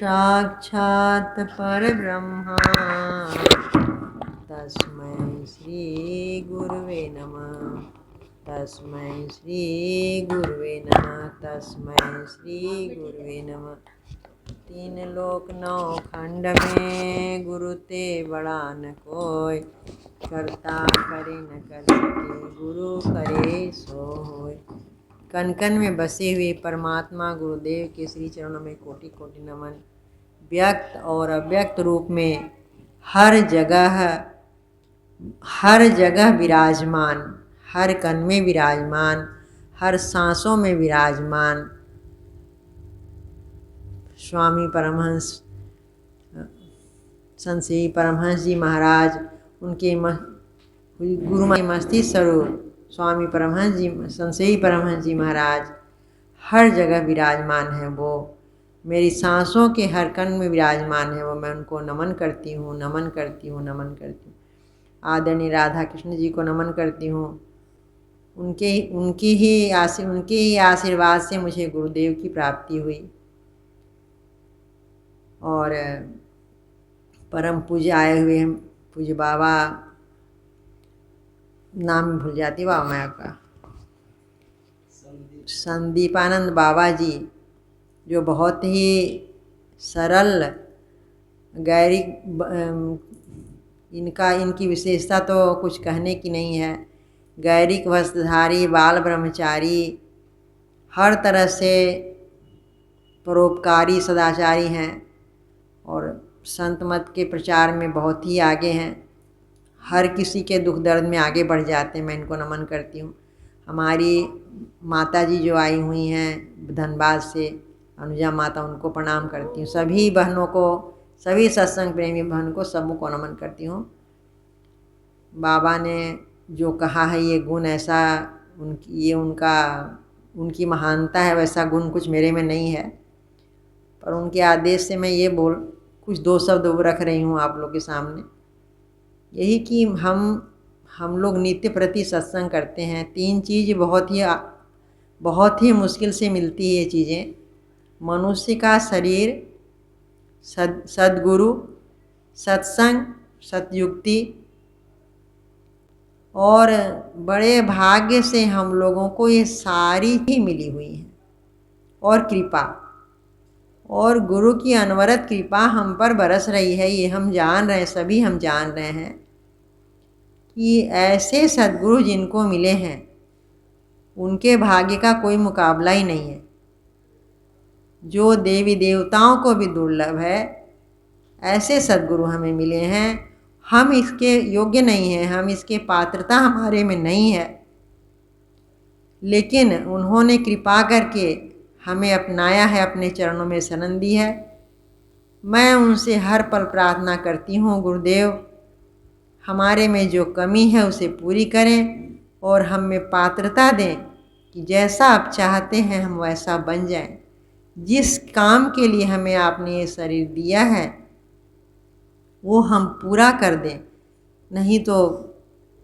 साक्षात् परब्रह्म तस्मै श्री गुरुवे नमः। तस्मै श्री गुरुवे नमः। तस्मै श्री गुरुवे नमः। तीन लोक नौ खंड में गुरु ते बड़ा न कोय। करता करे न कर सके गुरु करे सो होय। कन कन में बसे हुए परमात्मा गुरुदेव के श्री चरणों में कोटि कोटि नमन। व्यक्त और अव्यक्त रूप में हर जगह विराजमान, हर कण में विराजमान, हर सांसों में विराजमान स्वामी परमहंस संत श्री परमहंस जी महाराज, उनके गुरु मस्तिष्क स्वरूप स्वामी परमहंस जी, संत श्री परमहंस जी महाराज हर जगह विराजमान है। वो मेरी सांसों के हर कण में विराजमान है। वो मैं उनको नमन करती हूँ, नमन करती हूँ, नमन करती हूँ। आदरणीय राधा कृष्ण जी को नमन करती हूँ। उनके ही आशीर्वाद से मुझे गुरुदेव की प्राप्ति हुई। और परम पूज्य आए हुए हैं पूज्य बाबा, नाम भूल जाती बाबा मैं आपका, संदीपानंद बाबा जी, जो बहुत ही सरल इनकी विशेषता तो कुछ कहने की नहीं है। गैरिक वस्त्रधारी, बाल ब्रह्मचारी, हर तरह से परोपकारी सदाचारी हैं और संत मत के प्रचार में बहुत ही आगे हैं। हर किसी के दुख दर्द में आगे बढ़ जाते हैं। मैं इनको नमन करती हूँ। हमारी माता जी जो आई हुई हैं धनबाद से, अनुजा माता, उनको प्रणाम करती हूँ। सभी बहनों को, सभी सत्संग प्रेमी बहनों को, सबको नमन करती हूँ। बाबा ने जो कहा है ये गुण ऐसा, उनकी महानता है, वैसा गुण कुछ मेरे में नहीं है। पर उनके आदेश से मैं ये कुछ दो शब्द रख रही हूँ आप लोग के सामने। यही कि हम लोग नित्य प्रति सत्संग करते हैं। तीन चीज़ बहुत ही मुश्किल से मिलती है। ये चीज़ें मनुष्य का शरीर, सद्गुरु, सत्संग, सतयुक्ति, और बड़े भाग्य से हम लोगों को ये सारी ही मिली हुई हैं। और कृपा, और गुरु की अनवरत कृपा हम पर बरस रही है। ये हम जान रहे हैं, सभी हम जान रहे हैं कि ऐसे सद्गुरु जिनको मिले हैं उनके भाग्य का कोई मुकाबला ही नहीं है। जो देवी देवताओं को भी दुर्लभ है, ऐसे सद्गुरु हमें मिले हैं। हम इसके योग्य नहीं हैं, हम इसके पात्रता हमारे में नहीं है, लेकिन उन्होंने कृपा करके हमें अपनाया है, अपने चरणों में शरण दी है। मैं उनसे हर पल प्रार्थना करती हूँ, गुरुदेव हमारे में जो कमी है उसे पूरी करें और हम में पात्रता दें कि जैसा आप चाहते हैं हम वैसा बन जाएं। जिस काम के लिए हमें आपने ये शरीर दिया है वो हम पूरा कर दें, नहीं तो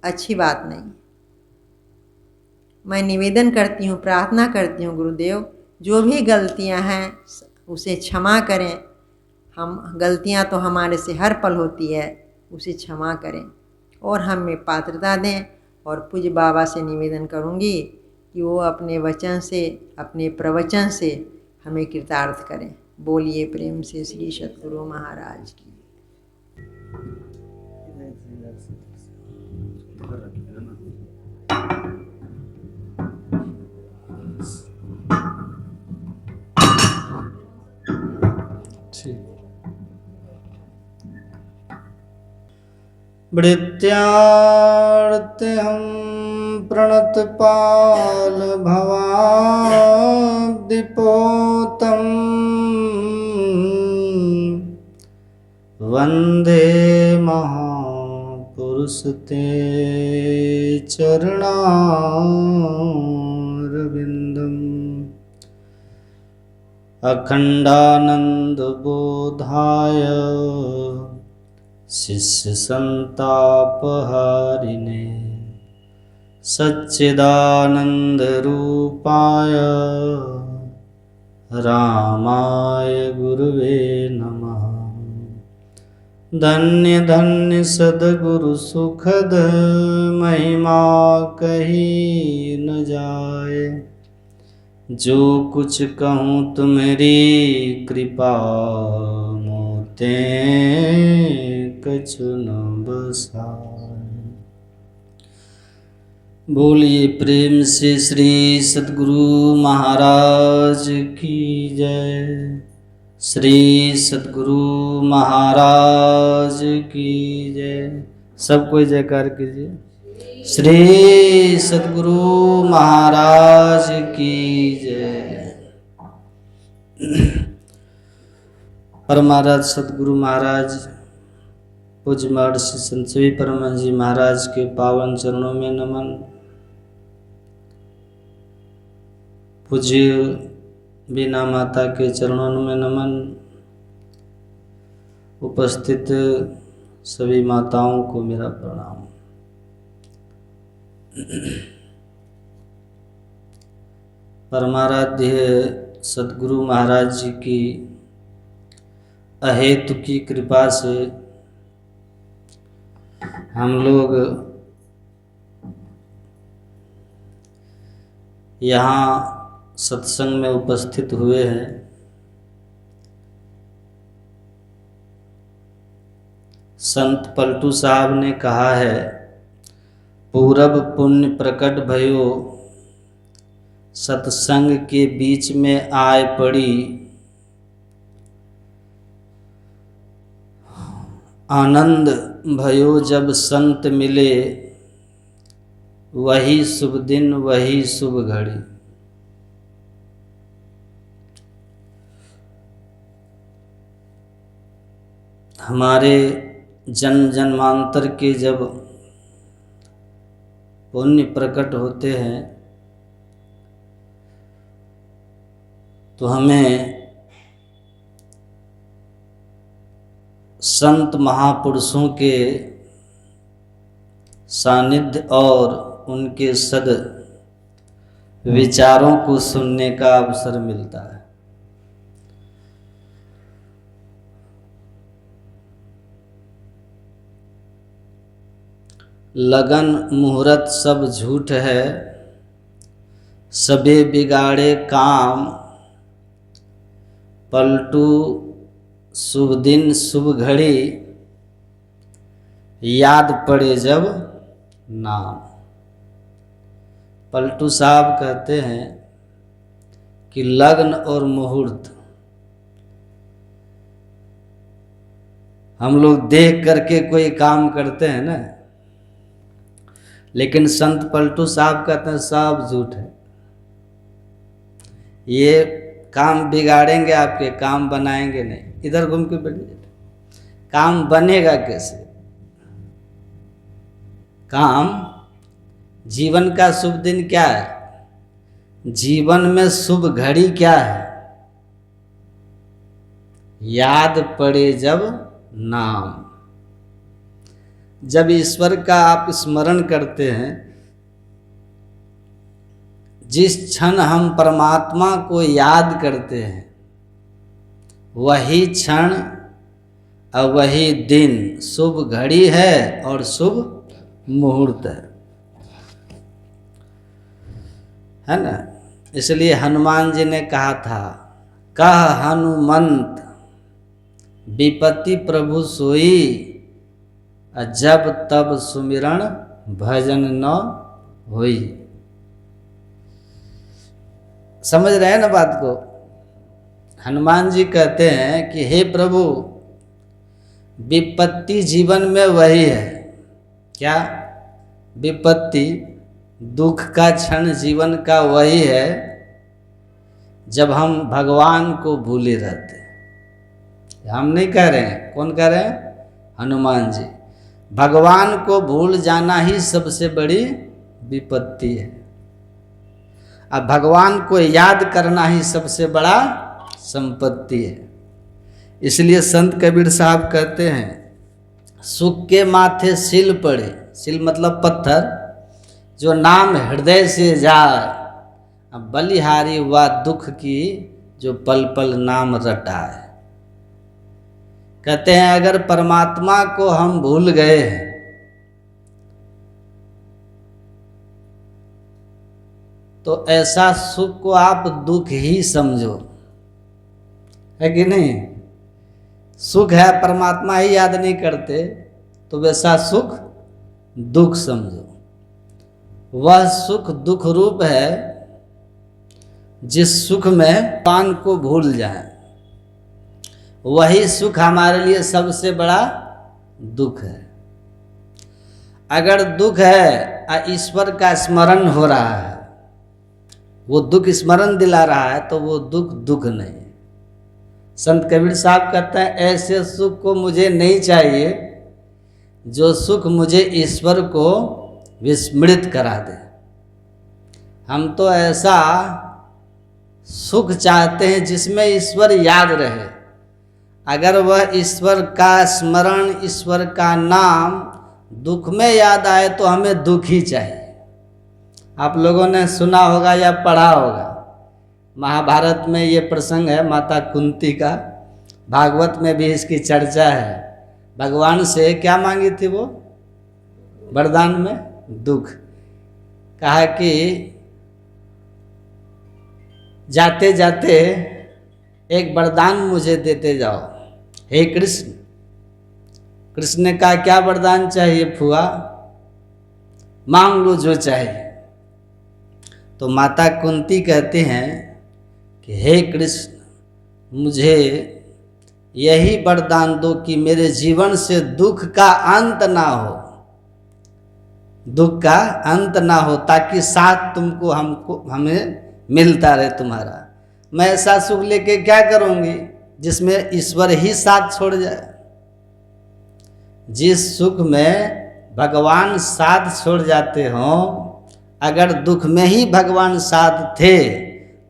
अच्छी बात नहीं। मैं निवेदन करती हूँ, प्रार्थना करती हूँ, गुरुदेव जो भी गलतियाँ हैं उसे क्षमा करें। गलतियाँ तो हमारे से हर पल होती है, उसे क्षमा करें और हम में पात्रता दें। और पूज्य बाबा से निवेदन करूँगी कि वो अपने वचन से, अपने प्रवचन से हमें कृतार्थ करें। बोलिए प्रेम से श्री सद्गुरु महाराज की। भृत्यार्त्यहं प्रणतपाल भवाब्धिपोतं वन्दे महापुरुष ते चरणारविन्दम्। अखण्डानन्दबोधाय शिष्य संतापहारिणे सच्चिदानंद रूपाय रामाय गुरुवे नमः। धन्य धन्य सद्गुरु सुखद महिमा कही न जाए। जो कुछ कहूँ तुम्हारी कृपा मोते कछु न बसाए। बोलिए प्रेम से श्री सद्गुरु महाराज की जय। श्री सद्गुरु महाराज की जय। सब कोई जयकार कीजिए। श्री सद्गुरु महाराज की जय। परमाराज सद्गुरु महाराज पूज्य महर्षि संत श्री परमहंस जी महाराज के पावन चरणों में नमन। पूज्य बीना माता के चरणों में नमन। उपस्थित सभी माताओं को मेरा प्रणाम। परमाराध्य सद्गुरु महाराज जी की अहेतु की कृपा से हम लोग यहाँ सत्संग में उपस्थित हुए हैं। संत पलटू साहब ने कहा है, पूरब पुण्य प्रकट भयो, सत्संग के बीच में आए पड़ी, आनंद भयो जब संत मिले, वही शुभ दिन वही शुभ घड़ी। हमारे जन्म जन्मांतर के जब पुण्य प्रकट होते हैं तो हमें संत महापुरुषों के सानिध्य और उनके सद विचारों को सुनने का अवसर मिलता है। लगन मुहूर्त सब झूठ है, सबे बिगाड़े काम, पलटू शुभ दिन शुभ घड़ी, याद पड़े जब नाम। पलटू साहब कहते हैं कि लग्न और मुहूर्त हम लोग देख करके कोई काम करते हैं ना, लेकिन संत पलटू साहब कहते हैं सब झूठ है। ये काम बिगाड़ेंगे आपके, काम बनाएंगे नहीं। इधर घूम के बैठिए, काम बनेगा कैसे? काम, जीवन का शुभ दिन क्या है? जीवन में शुभ घड़ी क्या है? याद पड़े जब नाम। जब ईश्वर का आप स्मरण करते हैं, जिस क्षण हम परमात्मा को याद करते हैं, वही क्षण और वही दिन शुभ घड़ी है और शुभ मुहूर्त है ना। इसलिए हनुमान जी ने कहा था, कह हनुमंत विपत्ति प्रभु सोई, जब तब सुमिरन भजन न होई। समझ रहे हैं ना बात को? हनुमान जी कहते हैं कि हे प्रभु, विपत्ति जीवन में वही है। क्या विपत्ति? दुख का क्षण जीवन का वही है जब हम भगवान को भूले रहते हैं। हम नहीं कह रहे हैं, कौन कह रहे हैं? हनुमान जी। भगवान को भूल जाना ही सबसे बड़ी विपत्ति है। अब भगवान को याद करना ही सबसे बड़ा संपत्ति है। इसलिए संत कबीर साहब कहते हैं, सुख के माथे सिल पड़े, सिल मतलब पत्थर, जो नाम हृदय से जाए, अब बलिहारी हुआ दुख की जो पल पल नाम रटाए। कहते हैं अगर परमात्मा को हम भूल गए तो ऐसा सुख को आप दुख ही समझो, है कि नहीं? सुख है, परमात्मा ही याद नहीं करते तो वैसा सुख दुख समझो। वह सुख दुख रूप है जिस सुख में भगवान को भूल जाए, वही सुख हमारे लिए सबसे बड़ा दुख है। अगर दुख है और ईश्वर का स्मरण हो रहा है, वो दुख स्मरण दिला रहा है, तो वो दुख दुख नहीं। संत कबीर साहब कहते हैं ऐसे सुख को मुझे नहीं चाहिए जो सुख मुझे ईश्वर को विस्मृत करा दे। हम तो ऐसा सुख चाहते हैं जिसमें ईश्वर याद रहे। अगर वह ईश्वर का स्मरण, ईश्वर का नाम दुख में याद आए तो हमें दुख ही चाहिए। आप लोगों ने सुना होगा या पढ़ा होगा, महाभारत में ये प्रसंग है माता कुंती का, भागवत में भी इसकी चर्चा है। भगवान से क्या मांगी थी वो वरदान में? दुख। कहा कि जाते जाते एक वरदान मुझे देते जाओ हे कृष्ण। कृष्ण ने कहा क्या वरदान चाहिए फुआ? मांग लो जो चाहिए। तो माता कुंती कहती हैं कि हे कृष्ण मुझे यही वरदान दो कि मेरे जीवन से दुख का अंत ना हो, दुख का अंत ना हो, ताकि साथ तुमको हमें मिलता रहे तुम्हारा। मैं ऐसा सुख लेके क्या करूंगी जिसमें ईश्वर ही साथ छोड़ जाए। जिस सुख में भगवान साथ छोड़ जाते हो, अगर दुख में ही भगवान साथ थे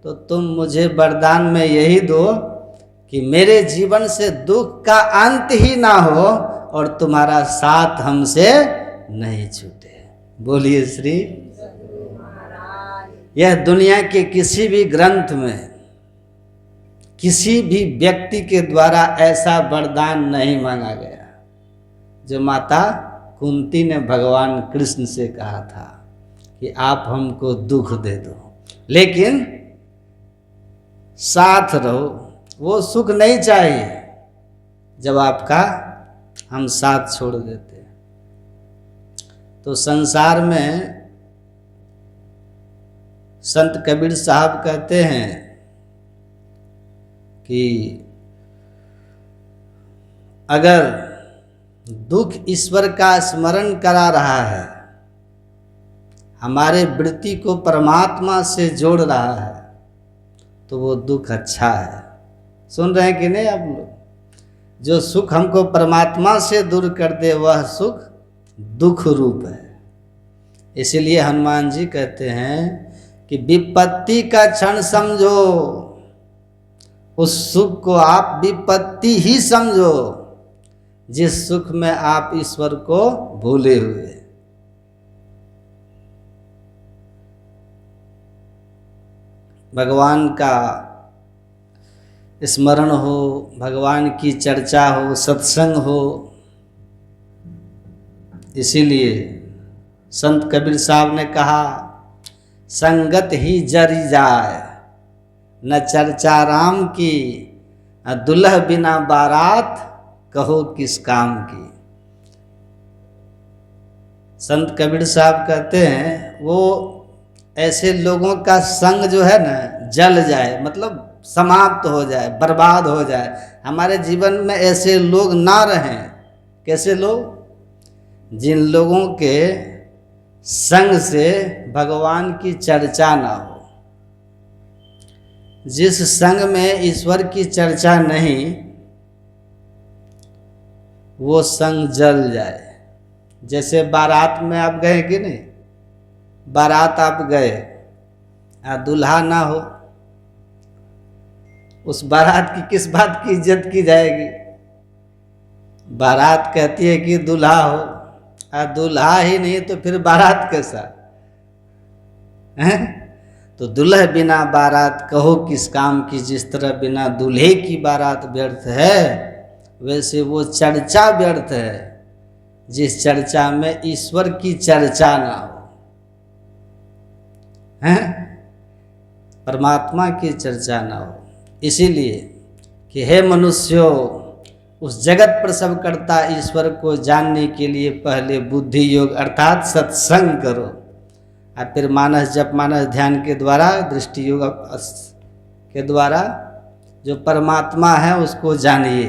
तो तुम मुझे वरदान में यही दो कि मेरे जीवन से दुख का अंत ही ना हो और तुम्हारा साथ हमसे नहीं छूटे। बोलिए श्री। यह दुनिया के किसी भी ग्रंथ में किसी भी व्यक्ति के द्वारा ऐसा वरदान नहीं मांगा गया जो माता कुंती ने भगवान कृष्ण से कहा था कि आप हमको दुख दे दो लेकिन साथ रहो। वो सुख नहीं चाहिए जब आपका हम साथ छोड़ देते। तो संसार में संत कबीर साहब कहते हैं कि अगर दुख ईश्वर का स्मरण करा रहा है, हमारे वृत्ति को परमात्मा से जोड़ रहा है, तो वो दुख अच्छा है। सुन रहे हैं कि नहीं आप लोग? जो सुख हमको परमात्मा से दूर कर दे वह सुख दुख रूप है। इसीलिए हनुमान जी कहते हैं कि विपत्ति का क्षण समझो, उस सुख को आप विपत्ति ही समझो जिस सुख में आप ईश्वर को भूले हुए। भगवान का स्मरण हो, भगवान की चर्चा हो, सत्संग हो। इसीलिए संत कबीर साहब ने कहा संगत ही जरी जाए, न चर्चा राम की, दुल्ह बिना बारात कहो किस काम की। संत कबीर साहब कहते हैं वो ऐसे लोगों का संग जो है ना जल जाए, मतलब समाप्त हो जाए, बर्बाद हो जाए। हमारे जीवन में ऐसे लोग ना रहें। कैसे लोग? जिन लोगों के संग से भगवान की चर्चा ना हो। जिस संग में ईश्वर की चर्चा नहीं, वो संग जल जाए। जैसे बारात में आप गए कि नहीं? बारात आप गए, दूल्हा ना हो, उस बारात की किस बात की इज्जत की जाएगी? बारात कहती है कि दूल्हा हो, दूल्हा ही नहीं तो फिर बारात कैसा है? तो दुल्हे बिना बारात कहो किस काम की, जिस तरह बिना दूल्हे की बारात व्यर्थ है, वैसे वो चर्चा व्यर्थ है जिस चर्चा में ईश्वर की चर्चा ना हो, हैं, परमात्मा की चर्चा ना हो। इसीलिए कि हे मनुष्यों, उस जगत प्रसव करता ईश्वर को जानने के लिए पहले बुद्धि योग अर्थात सत्संग करो, और फिर मानस जप मानस ध्यान के द्वारा, दृष्टि योग के द्वारा जो परमात्मा है उसको जानिए।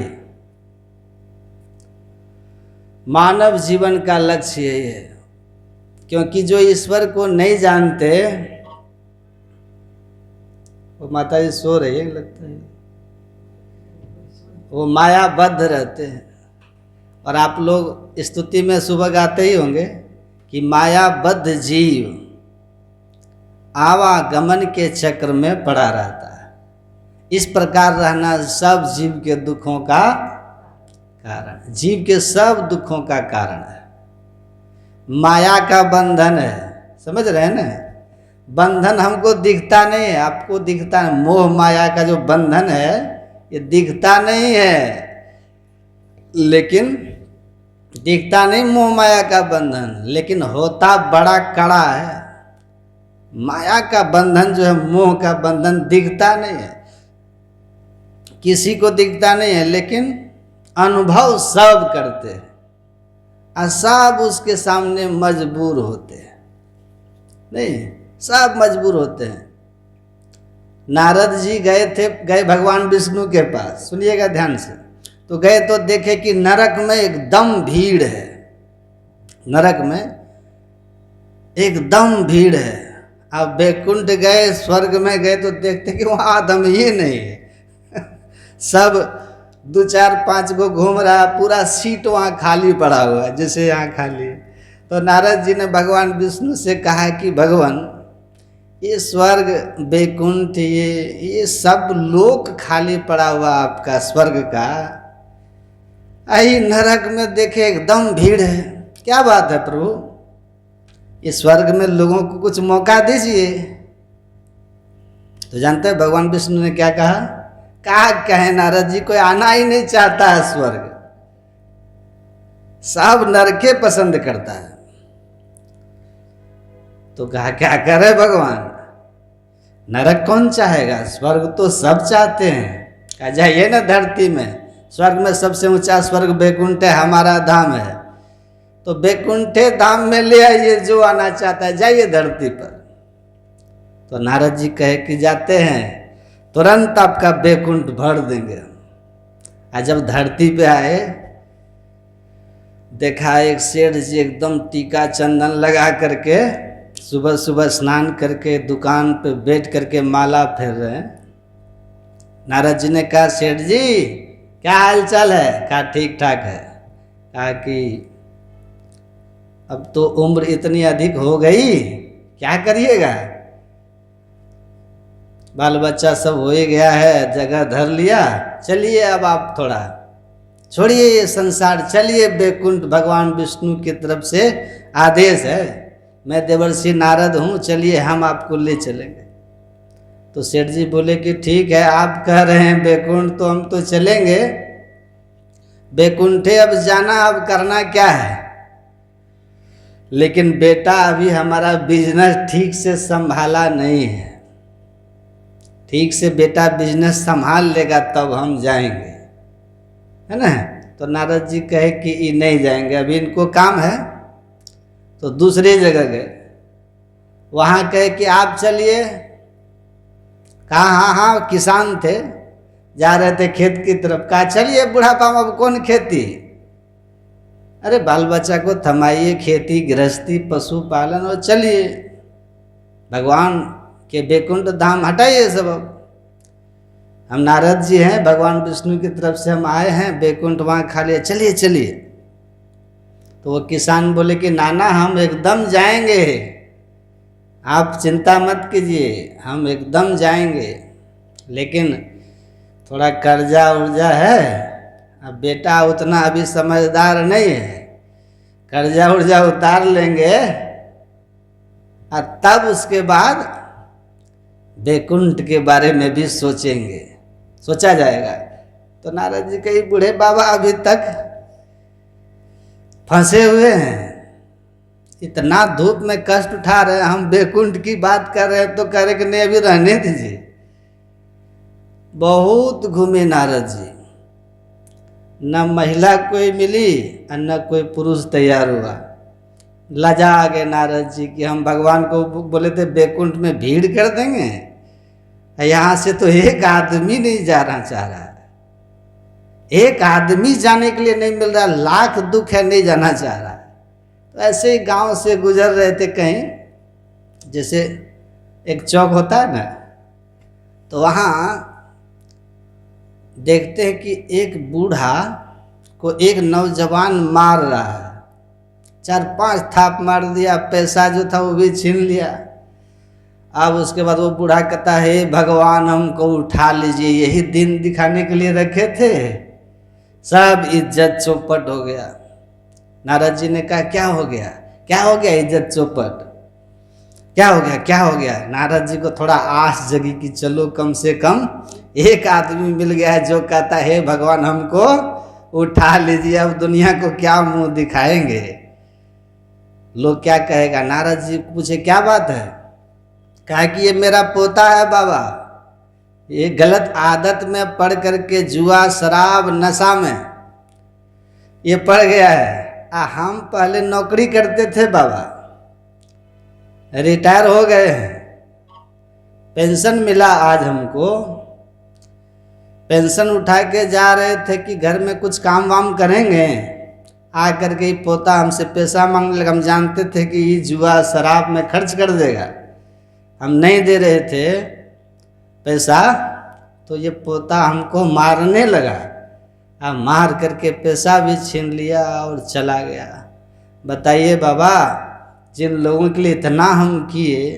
मानव जीवन का लक्ष्य यही है, क्योंकि जो ईश्वर को नहीं जानते, वो माता जी सो रही है लगता है, वो मायाबद्ध रहते हैं। और आप लोग स्तुति में सुबह गाते ही होंगे कि मायाबद्ध जीव आवागमन के चक्र में पड़ा रहता है। इस प्रकार रहना सब जीव के दुखों का कारण, जीव के सब दुखों का कारण है। माया का बंधन है, समझ रहे हैं ना? बंधन हमको दिखता नहीं है, आपको दिखता है। मोह माया का जो बंधन है ये दिखता नहीं है, लेकिन दिखता नहीं मोह माया का बंधन, लेकिन होता बड़ा कड़ा है। माया का बंधन जो है, मोह का बंधन दिखता नहीं है, किसी को दिखता नहीं है, लेकिन अनुभव सब करते हैं और सब उसके सामने मजबूर होते हैं। नहीं, सब मजबूर होते हैं। नारद जी गए भगवान विष्णु के पास, सुनिएगा ध्यान से। तो गए तो देखे कि नरक में एकदम भीड़ है, नरक में एकदम भीड़ है। अब बैकुंठ गए, स्वर्ग में गए तो देखते कि वहाँ आदम ही नहीं है सब 2 4 5 को घूम रहा, पूरा सीट वहाँ खाली पड़ा हुआ है, जैसे यहाँ खाली। तो नारद जी ने भगवान विष्णु से कहा कि भगवान, ये स्वर्ग बैकुंठ ये सब लोक खाली पड़ा हुआ आपका स्वर्ग का, आई नरक में देखे एकदम भीड़ है, क्या बात है प्रभु? इस स्वर्ग में लोगों को कुछ मौका दीजिए। तो जानते हैं भगवान विष्णु ने क्या कहा? कहे नारद जी, कोई आना ही नहीं चाहता है स्वर्ग, सब नरके पसंद करता है। तो कहा क्या करे भगवान, नरक कौन चाहेगा, स्वर्ग तो सब चाहते हैं। कहा जाइए ना धरती में, स्वर्ग में सबसे ऊंचा स्वर्ग बैकुंठ है, हमारा धाम है, तो बैकुंठे धाम में ले आइए जो आना चाहता है, जाइए धरती पर। तो नारद जी कहे कि जाते हैं, तुरंत आपका बैकुंठ भर देंगे। और जब धरती पे आए, देखा एक सेठ जी एकदम टीका चंदन लगा करके, सुबह सुबह स्नान करके दुकान पे बैठ करके माला फेर रहे हैं। नारद जी ने कहा, सेठ जी क्या हाल चाल है? कहा ठीक ठाक है। कहा कि अब तो उम्र इतनी अधिक हो गई, क्या करिएगा? बाल बच्चा सब हो ही गया है, जगह धर लिया, चलिए अब आप थोड़ा छोड़िए ये संसार, चलिए बैकुंठ। भगवान विष्णु की तरफ से आदेश है, मैं देवर्षि नारद हूँ, चलिए हम आपको ले चलेंगे। तो सेठ जी बोले कि ठीक है, आप कह रहे हैं बैकुंठ तो हम तो चलेंगे। बैकुंठे अब जाना, अब करना क्या है, लेकिन बेटा अभी हमारा बिजनेस ठीक से संभाला नहीं है, ठीक से बेटा बिजनेस संभाल लेगा तब हम जाएंगे, है ना? तो नारद जी कहे कि ये नहीं जाएंगे, अभी इनको काम है। तो दूसरी जगह गए, वहाँ कहे कि आप चलिए। कहा हाँ हाँ, किसान थे, जा रहे थे खेत की तरफ। कहा चलिए बुढ़ापा में अब कौन खेती, अरे बाल बच्चा को थमाइए, खेती गृहस्थी पशुपालन, और चलिए भगवान के बैकुंठ धाम हटाइए सब। हम नारद जी हैं, भगवान विष्णु की तरफ से हम आए हैं, बैकुंठ वहाँ खा लिया, चलिए चलिए। तो वो किसान बोले कि नाना हम एकदम जाएंगे, आप चिंता मत कीजिए, हम एकदम जाएंगे, लेकिन थोड़ा कर्जा उर्जा है, अब बेटा उतना अभी समझदार नहीं है, कर्जा उर्जा उतार लेंगे और तब उसके बाद बैकुंठ के बारे में भी सोचेंगे, सोचा जाएगा। तो नारद जी कही बूढ़े बाबा अभी तक फंसे हुए हैं, इतना धूप में कष्ट उठा रहे हैं, हम बैकुंठ की बात कर रहे हैं तो कह रहे कि नहीं अभी रहने दीजिए। बहुत घूमे नारद जी, न महिला कोई मिली और न कोई पुरुष तैयार हुआ। लजा गए नारद जी कि हम भगवान को बोले थे बैकुंठ में भीड़ कर देंगे, यहाँ से तो एक आदमी नहीं जाना चाह रहा है, एक आदमी जाने के लिए नहीं मिल रहा, लाख दुख है नहीं जाना चाह रहा है। तो ऐसे ही गांव से गुजर रहे थे कहीं, जैसे एक चौक होता है ना, तो वहाँ देखते हैं कि एक बूढ़ा को एक नौजवान मार रहा है, 4-5 थाप मार दिया, पैसा जो था वो भी छीन लिया। अब उसके बाद वो बूढ़ा कहता है हे भगवान हमको उठा लीजिए, यही दिन दिखाने के लिए रखे थे, सब इज्जत चौपट हो गया। नारद जी ने कहा क्या हो गया, क्या हो गया इज्जत चौपट, क्या हो गया, क्या हो गया। नारद जी को थोड़ा आस जगी कि चलो कम से कम एक आदमी मिल गया है जो कहता है हे भगवान हमको उठा लीजिए, अब दुनिया को क्या मुंह दिखाएंगे, लोग क्या कहेगा। नारद जी पूछे क्या बात है, कहा कि ये मेरा पोता है बाबा, ये गलत आदत में पड़ करके जुआ शराब नशा में ये पड़ गया है। हम पहले नौकरी करते थे बाबा, रिटायर हो गए हैं, पेंशन मिला आज हमको, पेंशन उठा के जा रहे थे कि घर में कुछ काम वाम करेंगे, आ करके ही पोता हमसे पैसा मांगने लगा। हम जानते थे कि ये जुआ शराब में खर्च कर देगा, हम नहीं दे रहे थे पैसा, तो ये पोता हमको मारने लगा, अब मार करके पैसा भी छीन लिया और चला गया। बताइए बाबा, जिन लोगों के लिए इतना हम किए,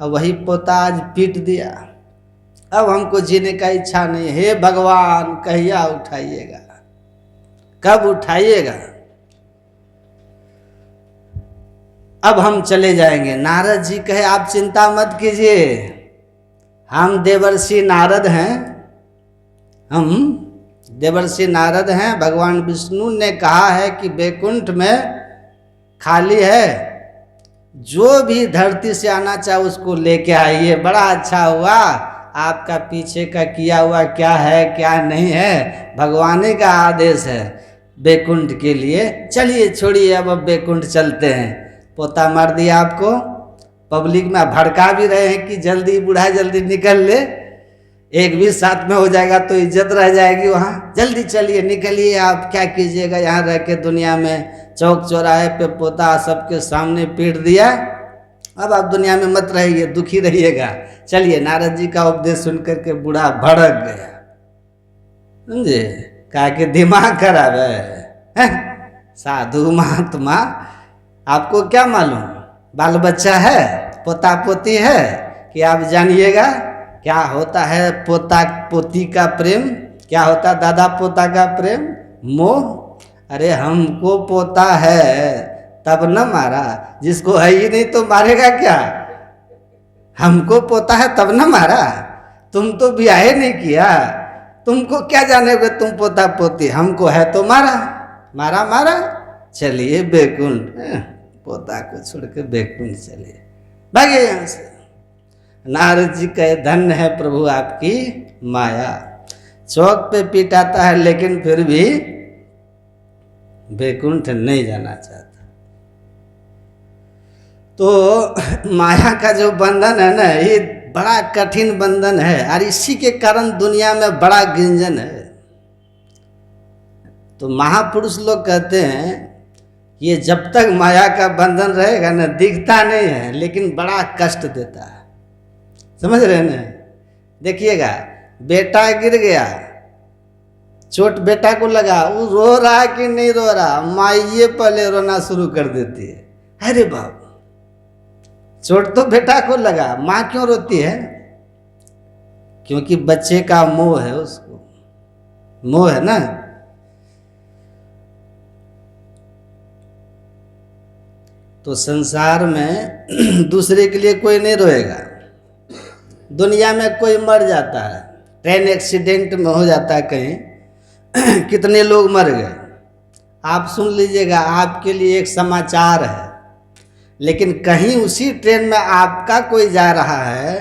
अब वही पोता आज पीट दिया, अब हमको जीने का इच्छा नहीं। हे भगवान कहिया उठाइएगा, कब उठाइएगा, अब हम चले जाएंगे। नारद जी कहे आप चिंता मत कीजिए, हम देवर्षि नारद हैं, हम देवर्षि नारद हैं, भगवान विष्णु ने कहा है कि बैकुंठ में खाली है, जो भी धरती से आना चाहे उसको लेके आइए। बड़ा अच्छा हुआ, आपका पीछे का किया हुआ क्या है क्या नहीं है भगवान का आदेश है बैकुंठ के लिए, चलिए छोड़िए अब बैकुंठ चलते हैं। पोता मार दिया आपको, पब्लिक में भड़का भी रहे हैं कि जल्दी बूढ़ा जल्दी निकल ले, एक भी साथ में हो जाएगा तो इज्जत रह जाएगी वहाँ, जल्दी चलिए निकलिए, आप क्या कीजिएगा यहाँ रह के दुनिया में, चौक चौराहे पे पोता सबके सामने पीट दिया, अब आप दुनिया में मत रहिए, दुखी रहिएगा, चलिए। नारद जी का उपदेश सुन करके बूढ़ा भड़क गया, समझे, कहा कि दिमाग खराब है, साधु महात्मा आपको क्या मालूम, बाल बच्चा है, पोता पोती है, कि आप जानिएगा क्या होता है पोता पोती का प्रेम, क्या होता दादा पोता का प्रेम, मोह। अरे हमको पोता है तब न मारा, जिसको है ही नहीं तो मारेगा क्या, हमको पोता है तब न मारा, तुम तो ब्याह नहीं किया, तुमको क्या जानेगे तुम पोता पोती, हमको है तो मारा मारा मारा, चलिए बैकुंठ, पोता को छोड़ के बैकुंठ चलिए, भागे यहाँ से। नारद जी कहे धन्य है प्रभु आपकी माया, चौक पे पीटाता है लेकिन फिर भी बैकुंठ नहीं जाना चाहता। तो माया का जो बंधन है ना, ये बड़ा कठिन बंधन है और इसी के कारण दुनिया में बड़ा गिंजन है। तो महापुरुष लोग कहते हैं ये जब तक माया का बंधन रहेगा ना, दिखता नहीं है लेकिन बड़ा कष्ट देता है, समझ रहे ना। देखिएगा बेटा गिर गया, चोट बेटा को लगा, वो रो रहा है कि नहीं रो रहा, माइये पहले रोना शुरू कर देती है, अरे बाप चोट तो बेटा को लगा, माँ क्यों रोती है, क्योंकि बच्चे का मोह है, उसको मोह है ना। तो संसार में दूसरे के लिए कोई नहीं रोएगा, दुनिया में कोई मर जाता है, ट्रेन एक्सीडेंट में हो जाता है कहीं, कितने लोग मर गए, आप सुन लीजिएगा, आपके लिए एक समाचार है। लेकिन कहीं उसी ट्रेन में आपका कोई जा रहा है,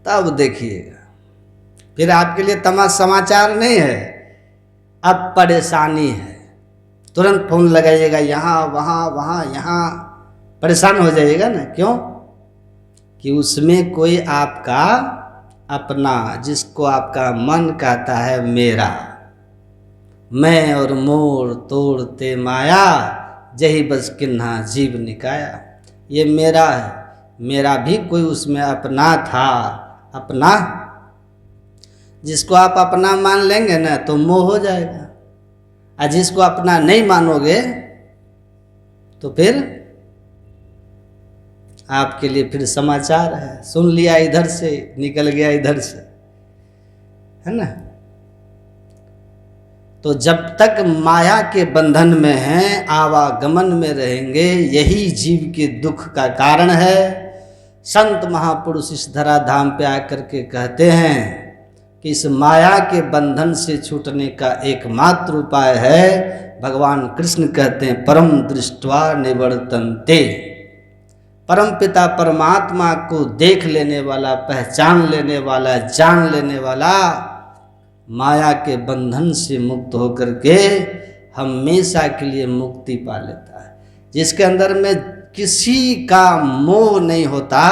तब देखिएगा, फिर आपके लिए समाचार नहीं है, अब परेशानी है। तुरंत फोन लगाइएगा, यहाँ वहाँ वहाँ यहाँ, परेशान हो जाइएगा ना। क्यों? कि उसमें कोई आपका अपना, जिसको आपका मन कहता है मेरा, मैं और मोर तोड़ते माया, जही बस किन्हा जीव निकाया। ये मेरा है, मेरा भी कोई उसमें अपना था, अपना। जिसको आप अपना मान लेंगे ना तो मोह हो जाएगा, और जिसको अपना नहीं मानोगे तो फिर आपके लिए फिर समाचार है। सुन लिया इधर से, निकल गया इधर से, है ना। तो जब तक माया के बंधन में हैं, आवागमन में रहेंगे, यही जीव के दुख का कारण है। संत महापुरुष इस धरा धाम पे आकर के कहते हैं कि इस माया के बंधन से छूटने का एकमात्र उपाय है, भगवान कृष्ण कहते हैं परम दृष्ट्वा निवर्तन्ते। परम पिता परमात्मा को देख लेने वाला, पहचान लेने वाला, जान लेने वाला, माया के बंधन से मुक्त होकर के हमेशा के लिए मुक्ति पा लेता है। जिसके अंदर में किसी का मोह नहीं होता,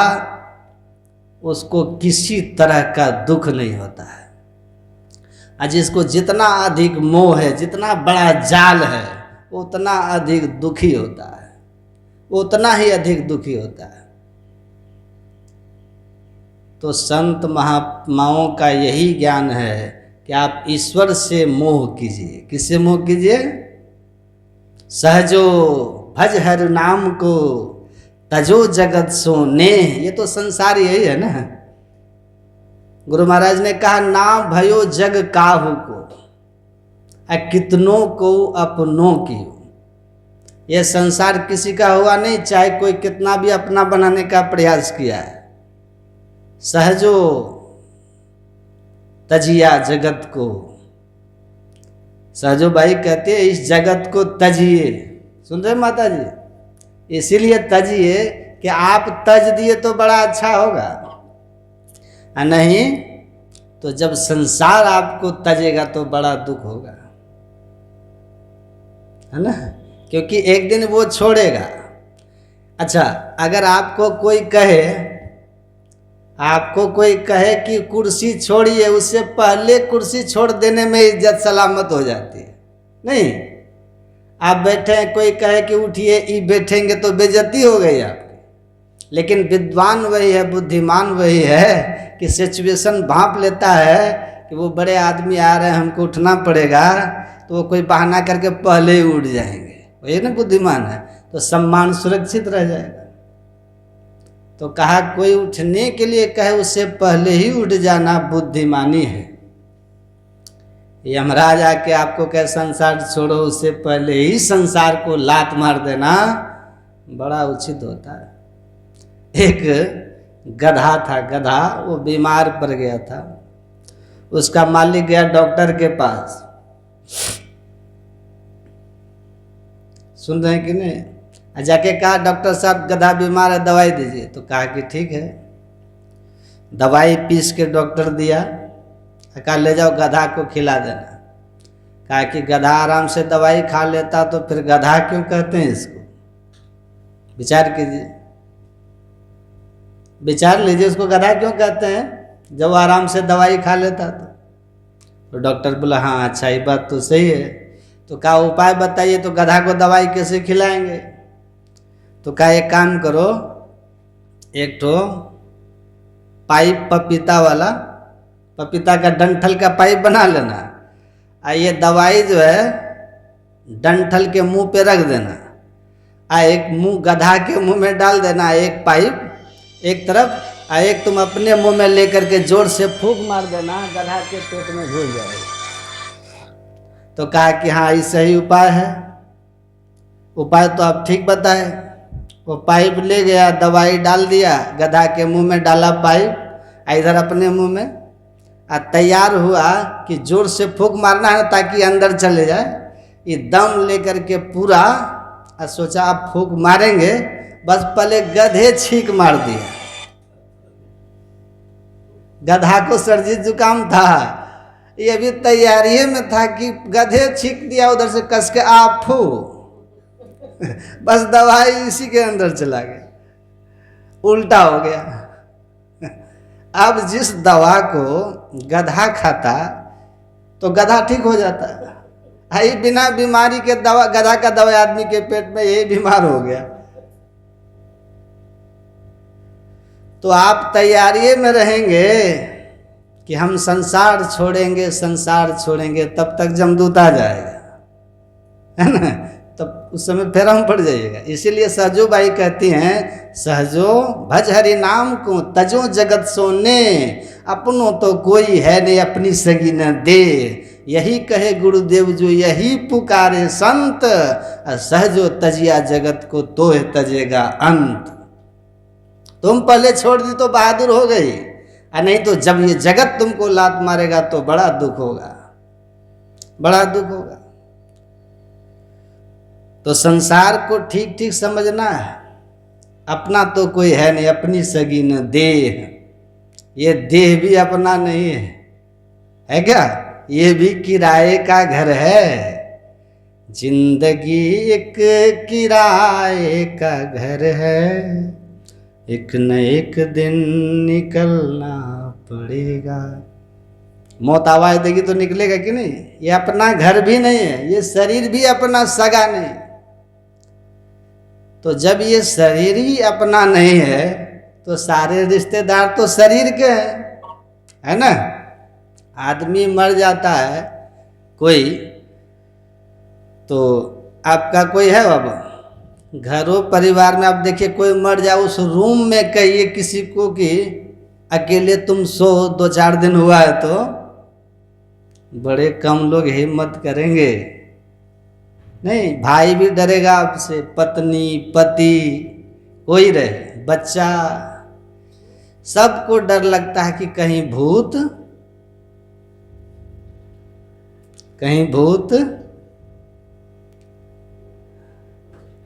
उसको किसी तरह का दुख नहीं होता है। और जिसको जितना अधिक मोह है, जितना बड़ा जाल है, उतना अधिक दुखी होता है, उतना ही अधिक दुखी होता है। तो संत महात्माओं का यही ज्ञान है कि आप ईश्वर से मोह कीजिए। किससे मोह कीजिए? सहजो भज हर नाम को, तजो जगत सोने। ये तो संसार यही है ना। गुरु महाराज ने कहा ना भयो जग काहू को, कितनों को अपनों की। यह संसार किसी का हुआ नहीं, चाहे कोई कितना भी अपना बनाने का प्रयास किया है। सहजो तजिया जगत को। सहजो भाई कहते हैं इस जगत को तजिए। सुन रहे माता जी? इसीलिए तजिए कि आप तज दिए तो बड़ा अच्छा होगा, नहीं तो जब संसार आपको तजेगा तो बड़ा दुख होगा, है ना। क्योंकि एक दिन वो छोड़ेगा। अच्छा, अगर आपको कोई कहे कि कुर्सी छोड़िए, उससे पहले कुर्सी छोड़ देने में इज्जत सलामत हो जाती है। नहीं, आप बैठे हैं, कोई कहे कि उठिए, ई बैठेंगे तो बेइज्जती हो गई आपकी। लेकिन विद्वान वही है, बुद्धिमान वही है कि सिचुएशन भांप लेता है कि वो बड़े आदमी आ रहे हैं, हमको उठना पड़ेगा, तो वो कोई बहाना करके पहले ही उठ जाएंगे। वही ना बुद्धिमान है, तो सम्मान सुरक्षित रह जाएगा। तो कहा कोई उठने के लिए कहे उससे पहले ही उठ जाना बुद्धिमानी है। यमराज आके आपको कहे संसार छोड़ो, उससे पहले ही संसार को लात मार देना बड़ा उचित होता है। एक गधा था, गधा वो बीमार पड़ गया था। उसका मालिक गया डॉक्टर के पास। सुन रहे हैं कि नहीं? जाके कहा डॉक्टर साहब गधा बीमार है, दवाई दीजिए। तो कहा कि ठीक है। दवाई पीस के डॉक्टर दिया, कहा ले जाओ गधा को खिला देना। कहा कि गधा आराम से दवाई खा लेता तो फिर गधा क्यों कहते हैं इसको? विचार कीजिए, विचार लीजिए, उसको गधा क्यों कहते हैं जब आराम से दवाई खा लेता तो डॉक्टर बोला हाँ अच्छा, ये बात तो सही है। तो कहा उपाय बताइए, तो गधा को दवाई कैसे खिलाएंगे? तो कहा एक काम करो, एक तो पाइप पपीता वाला, पपीता का डंठल का पाइप बना लेना, और ये दवाई जो है डंठल के मुंह पे रख देना, एक मुंह गधा के मुंह में डाल देना, एक पाइप एक तरफ, और एक तुम अपने मुंह में लेकर के जोर से फूंक मार देना, गधा के पेट में घुस जाएगा। तो कहा कि हाँ ये सही उपाय है। उपाय तो आप ठीक बताए। वो पाइप ले गया, दवाई डाल दिया, गधा के मुंह में डाला पाइप, इधर अपने मुंह में तैयार हुआ कि जोर से फूंक मारना है ताकि अंदर चले जाए। ये दम लेकर के पूरा सोचा आप फूंक मारेंगे, बस पहले गधे छींक मार दिया। गधा को सर्दी जुकाम था, ये भी तैयारी में था कि गधे छींक दिया उधर से कस के आप फू बस दवाई इसी के अंदर चला गया, उल्टा हो गया। अब जिस दवा को गधा खाता तो गधा ठीक हो जाता है, आई बिना बीमारी के दवा, गधा का दवा आदमी के पेट में, यही बीमार हो गया। तो आप तैयारी में रहेंगे कि हम संसार छोड़ेंगे, संसार छोड़ेंगे, तब तक जमदूत आ जाएगा, है ना, तब उस समय फिर हम पड़ जाइएगा। इसीलिए सहजो बाई कहती हैं, सहजो भज हरि नाम को तजो जगत सोने, अपनों तो कोई है नहीं अपनी सगी न दे, यही कहे गुरुदेव जो यही पुकारे संत, सहजो तजिया जगत को तो तजेगा अंत। तुम पहले छोड़ दी तो बहादुर हो गई, और नहीं तो जब ये जगत तुमको लात मारेगा तो बड़ा दुख होगा, बड़ा दुख होगा। तो संसार को ठीक ठीक समझना है, अपना तो कोई है नहीं अपनी सगी न देह, ये देह भी अपना नहीं है क्या, ये भी किराए का घर है। जिंदगी एक किराए का घर है, एक न एक दिन निकलना पड़ेगा। मौत आवाज देगी तो निकलेगा कि नहीं। ये अपना घर भी नहीं है, ये शरीर भी अपना सगा नहीं। तो जब ये शरीर ही अपना नहीं है तो सारे रिश्तेदार तो शरीर के हैं, है ना। आदमी मर जाता है कोई, तो आपका कोई है बाबा घरों परिवार में, आप देखिए कोई मर जाए उस रूम में कहिए किसी को कि अकेले तुम सो, 2-4 दिन हुआ है, तो बड़े कम लोग हिम्मत करेंगे। नहीं, भाई भी डरेगा आपसे, पत्नी, पति, कोई रहे, बच्चा, सबको डर लगता है कि कहीं भूत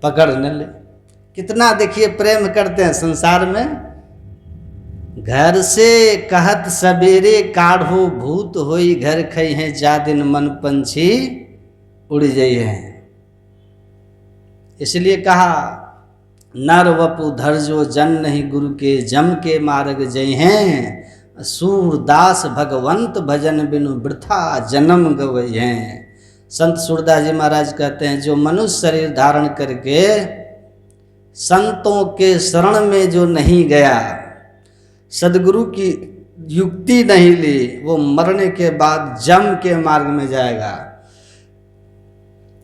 पकड़ न ले। कितना देखिए प्रेम करते हैं संसार में। घर से कहत सवेरे काढ़ो भूत होई, घर खई हैं जा दिन मन पंछी उड़ जाई है। इसलिए कहा नर वपु धर्जो जन नहीं, गुरु के जम के मार्ग जय हैं, सूरदास भगवंत भजन बिनु वृथा जन्म गवई हैं। संत सूरदास जी महाराज कहते हैं, जो मनुष्य शरीर धारण करके संतों के शरण में जो नहीं गया, सदगुरु की युक्ति नहीं ली, वो मरने के बाद जम के मार्ग में जाएगा।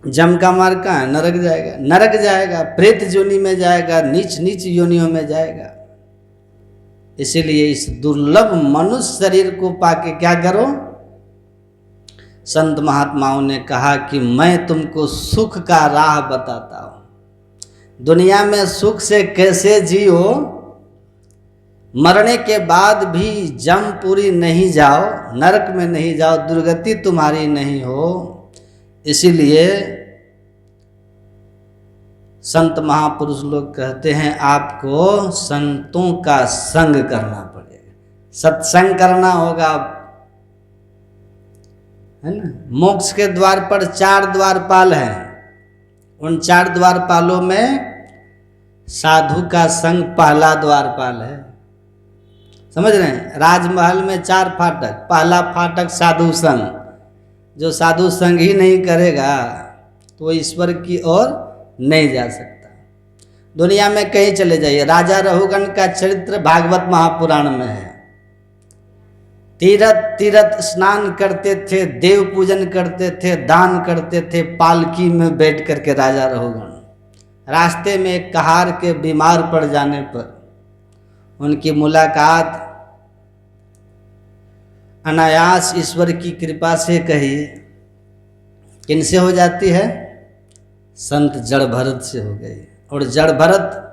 जम का मार्ग कहाँ है? नरक जाएगा, नरक जाएगा, प्रेत योनि में जाएगा, नीच नीच योनियों में जाएगा। इसीलिए इस दुर्लभ मनुष्य शरीर को पाके क्या करो। संत महात्माओं ने कहा कि मैं तुमको सुख का राह बताता हूं। दुनिया में सुख से कैसे जियो, मरने के बाद भी जमपुरी नहीं जाओ, नरक में नहीं जाओ, दुर्गति तुम्हारी नहीं हो। इसीलिए संत महापुरुष लोग कहते हैं आपको संतों का संग करना पड़ेगा, सत्संग करना होगा, है ना। मोक्ष के द्वार पर 4 द्वारपाल हैं, उन 4 द्वारपालों में साधु का संग पहला द्वारपाल है। समझ रहे हैं, राजमहल में 4 फाटक, पहला फाटक साधु संग। जो साधु संग ही नहीं करेगा तो वो ईश्वर की ओर नहीं जा सकता। दुनिया में कहीं चले जाइए, राजा रहुगण का चरित्र भागवत महापुराण में है। तीरथ स्नान करते थे, देव पूजन करते थे, दान करते थे, पालकी में बैठ करके राजा रहुगण। रास्ते में एक कहार के बीमार पड़ जाने पर उनकी मुलाकात अनायास ईश्वर की कृपा से कहिए किनसे हो जाती है? संत जड़ भरत से हो गई। और जड़ भरत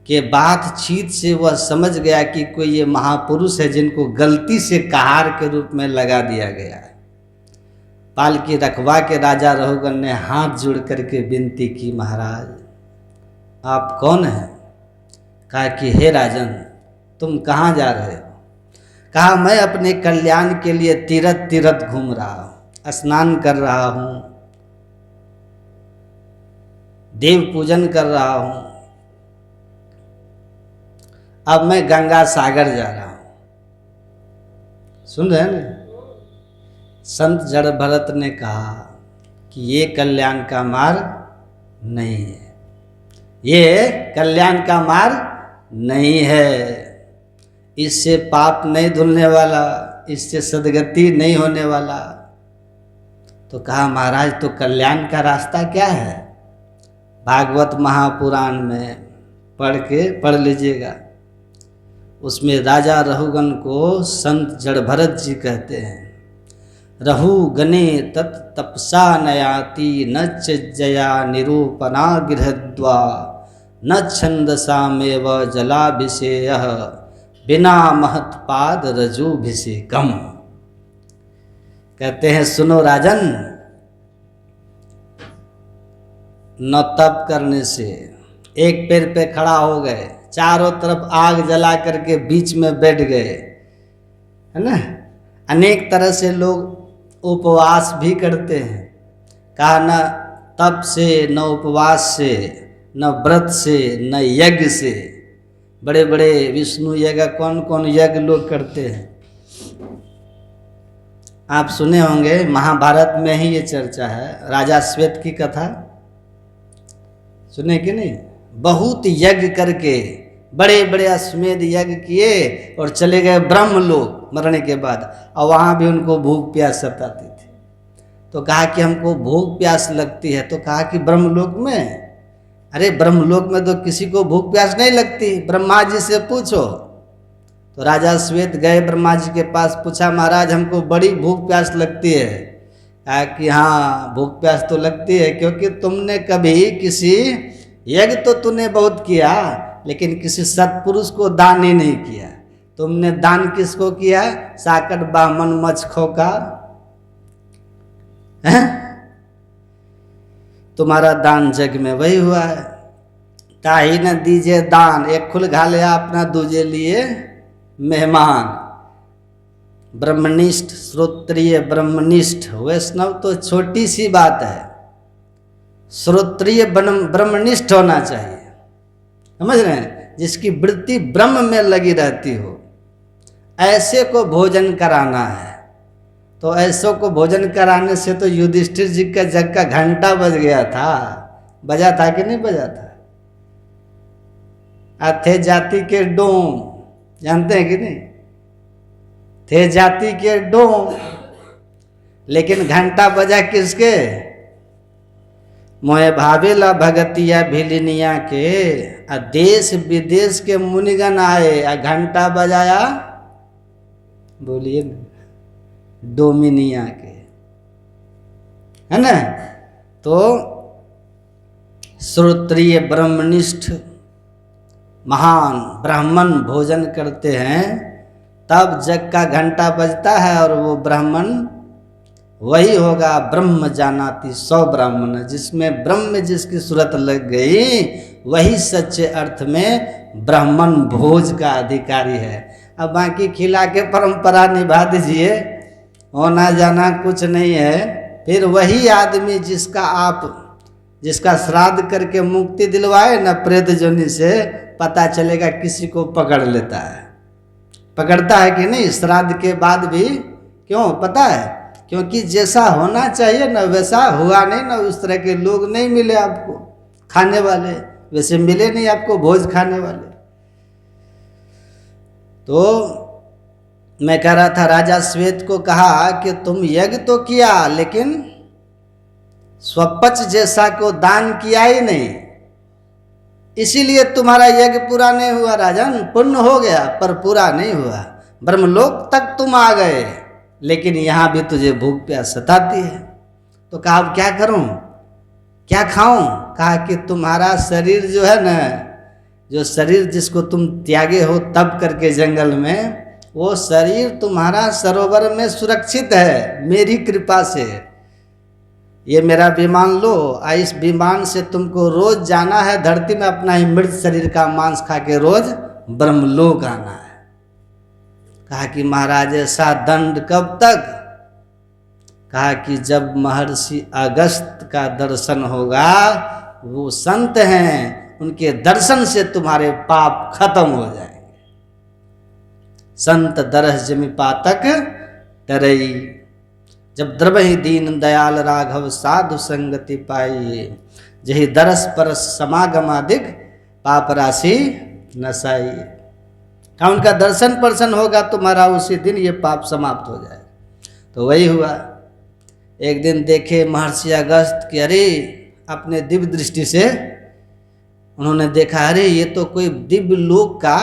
कि बातचीत से वह समझ गया कि कोई ये महापुरुष है जिनको गलती से कहार के रूप में लगा दिया गया है। पालकी रखवा के राजा रहुगन ने हाथ जोड़ करके विनती की, महाराज आप कौन हैं? कहा कि हे राजन, तुम कहाँ जा रहे हो? कहा मैं अपने कल्याण के लिए तीरथ तीरथ घूम रहा हूँ, स्नान कर रहा हूँ, देव पूजन कर रहा हूँ, अब मैं गंगा सागर जा रहा हूँ। सुन रहे हैं ना? संत जड़ भरत ने कहा कि ये कल्याण का मार्ग नहीं है, ये कल्याण का मार्ग नहीं है, इससे पाप नहीं धुलने वाला, इससे सदगति नहीं होने वाला। तो कहा महाराज तो कल्याण का रास्ता क्या है? भागवत महापुराण में पढ़ लीजिएगा, उसमें राजा रहुगन को संत जड़ भरत जी कहते हैं, रहु गणे तत् तपसा नयाति न चज्जया निरूपणा गृहद्वा न छंदसामेव जलाभिषेयः बिना महत्पाद रजूभिषेकम। कहते हैं सुनो राजन, न तप करने से एक पैर पे खड़ा हो गए, चारों तरफ आग जला करके बीच में बैठ गए, है ना। अनेक तरह से लोग उपवास भी करते हैं। कहा न तप से, न उपवास से, न व्रत से, न यज्ञ से। बड़े बड़े विष्णु यज्ञ, कौन कौन यज्ञ लोग करते हैं आप सुने होंगे, महाभारत में ही ये चर्चा है। राजा श्वेत की कथा सुने कि नहीं? बहुत यज्ञ करके बड़े बड़े अश्वमेध यज्ञ किए और चले गए ब्रह्मलोक मरने के बाद, और वहाँ भी उनको भूख प्यास सताती थी। तो कहा कि हमको भूख प्यास लगती है, तो कहा कि ब्रह्मलोक में, अरे ब्रह्मलोक में तो किसी को भूख प्यास नहीं लगती, ब्रह्मा जी से पूछो। तो राजा श्वेत गए ब्रह्मा जी के पास, पूछा महाराज हमको बड़ी भूख प्यास लगती है। कहा कि हाँ भूख प्यास तो लगती है, क्योंकि तुमने कभी किसी यज्ञ तो तूने बहुत किया, लेकिन किसी सत्पुरुष को दान ही नहीं किया। तुमने दान किसको किया? साकट बामन मछ खोका, है? तुम्हारा दान जग में वही हुआ है। ताही न दीजिए दान, एक खुल घा लिया अपना दूजे लिए मेहमान। ब्रह्मनिष्ठ, श्रोत्रिय ब्रह्मनिष्ठ वैष्णव तो छोटी सी बात है, श्रोत्रिय ब्रह्मनिष्ठ होना चाहिए, समझ रहे हैं? जिसकी वृत्ति ब्रह्म में लगी रहती हो, ऐसे को भोजन कराना है। तो ऐसों को भोजन कराने से तो युधिष्ठिर जी का जग का घंटा बज गया था। बजा था कि नहीं बजा था? थे जाति के डोम, जानते हैं कि नहीं? थे जाति के डोम, लेकिन घंटा बजा किसके? मोहे भावेला भगतिया भिलिनिया के, देश विदेश के मुनिगण आए, घंटा बजाया, बोलिए ना, डोमिनिया के, है ना। तो श्रोत्रिय ब्रह्मनिष्ठ महान ब्राह्मण भोजन करते हैं, तब जग का घंटा बजता है, और वो ब्राह्मण वही होगा ब्रह्म जानाति 100 ब्राह्मण, जिसमें ब्रह्म जिसकी सूरत लग गई वही सच्चे अर्थ में ब्राह्मण भोज का अधिकारी है। अब बाकी खिला के परंपरा निभा दीजिए, होना जाना कुछ नहीं है। फिर वही आदमी जिसका श्राद्ध करके मुक्ति दिलवाए न प्रेत जोनि से, पता चलेगा किसी को पकड़ लेता है। पकड़ता है कि नहीं श्राद्ध के बाद भी? क्यों पता है? क्योंकि जैसा होना चाहिए न वैसा हुआ नहीं, न उस तरह के लोग नहीं मिले आपको खाने वाले, वैसे मिले नहीं आपको भोज खाने वाले। तो मैं कह रहा था, राजा श्वेत को कहा कि तुम यज्ञ तो किया, लेकिन स्वपच जैसा को दान किया ही नहीं, इसीलिए तुम्हारा यज्ञ पूरा नहीं हुआ राजन। पूर्ण हो गया पर पूरा नहीं हुआ। ब्रह्मलोक तक तुम आ गए, लेकिन यहाँ भी तुझे भूख प्यास सताती है। तो कहा अब क्या करूं, क्या खाऊं? कहा कि तुम्हारा शरीर जो है ना, जो शरीर जिसको तुम त्यागे हो तप करके जंगल में, वो शरीर तुम्हारा सरोवर में सुरक्षित है मेरी कृपा से। ये मेरा विमान लो, इस विमान से तुमको रोज जाना है धरती में, अपना ही मृत शरीर का मांस खा के रोज ब्रह्मलोक आना है। कहा कि महाराज ऐसा दंड कब तक? कहा कि जब महर्षि अगस्त का दर्शन होगा, वो संत हैं, उनके दर्शन से तुम्हारे पाप खत्म हो जाएंगे। संत दरस जमि पातक डरई, जब द्रवहि दीन दयाल राघव साधु संगति पाई, जहि दरस परस समागमादिक पाप राशि नसाई। का उनका दर्शन पर्शन होगा तुम्हारा, उसी दिन ये पाप समाप्त हो जाए। तो वही हुआ। एक दिन देखे महर्षि अगस्त कि अरे, अपने दिव्य दृष्टि से उन्होंने देखा, अरे ये तो कोई दिव्य लोक का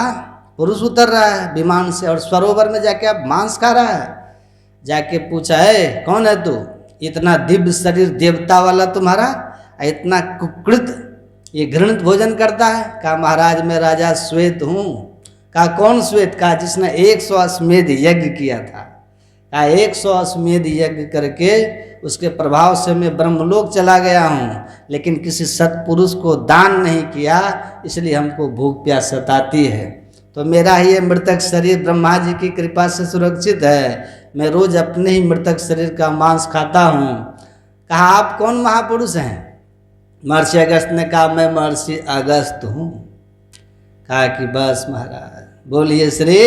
पुरुष उतर रहा है विमान से, और सरोवर में जाके अब मांस खा रहा है। जाके पूछा, है कौन है तू? इतना दिव्य शरीर देवता वाला तुम्हारा, इतना कुकृत, ये घृणित भोजन करता है? कहा महाराज मैं राजा श्वेत हूँ। कहा कौन श्वेत? कहा जिसने 100 अश्वमेध यज्ञ किया था। कहा 100 अश्वमेध यज्ञ करके उसके प्रभाव से मैं ब्रह्मलोक चला गया हूँ, लेकिन किसी सत्पुरुष को दान नहीं किया, इसलिए हमको भूख प्यास सताती है। तो मेरा ही मृतक शरीर ब्रह्मा जी की कृपा से सुरक्षित है, मैं रोज अपने ही मृतक शरीर का मांस खाता हूँ। कहा आप कौन महापुरुष हैं? महर्षि अगस्त ने कहा मैं महर्षि अगस्त हूँ। कहा कि बस महाराज, बोलिए श्री।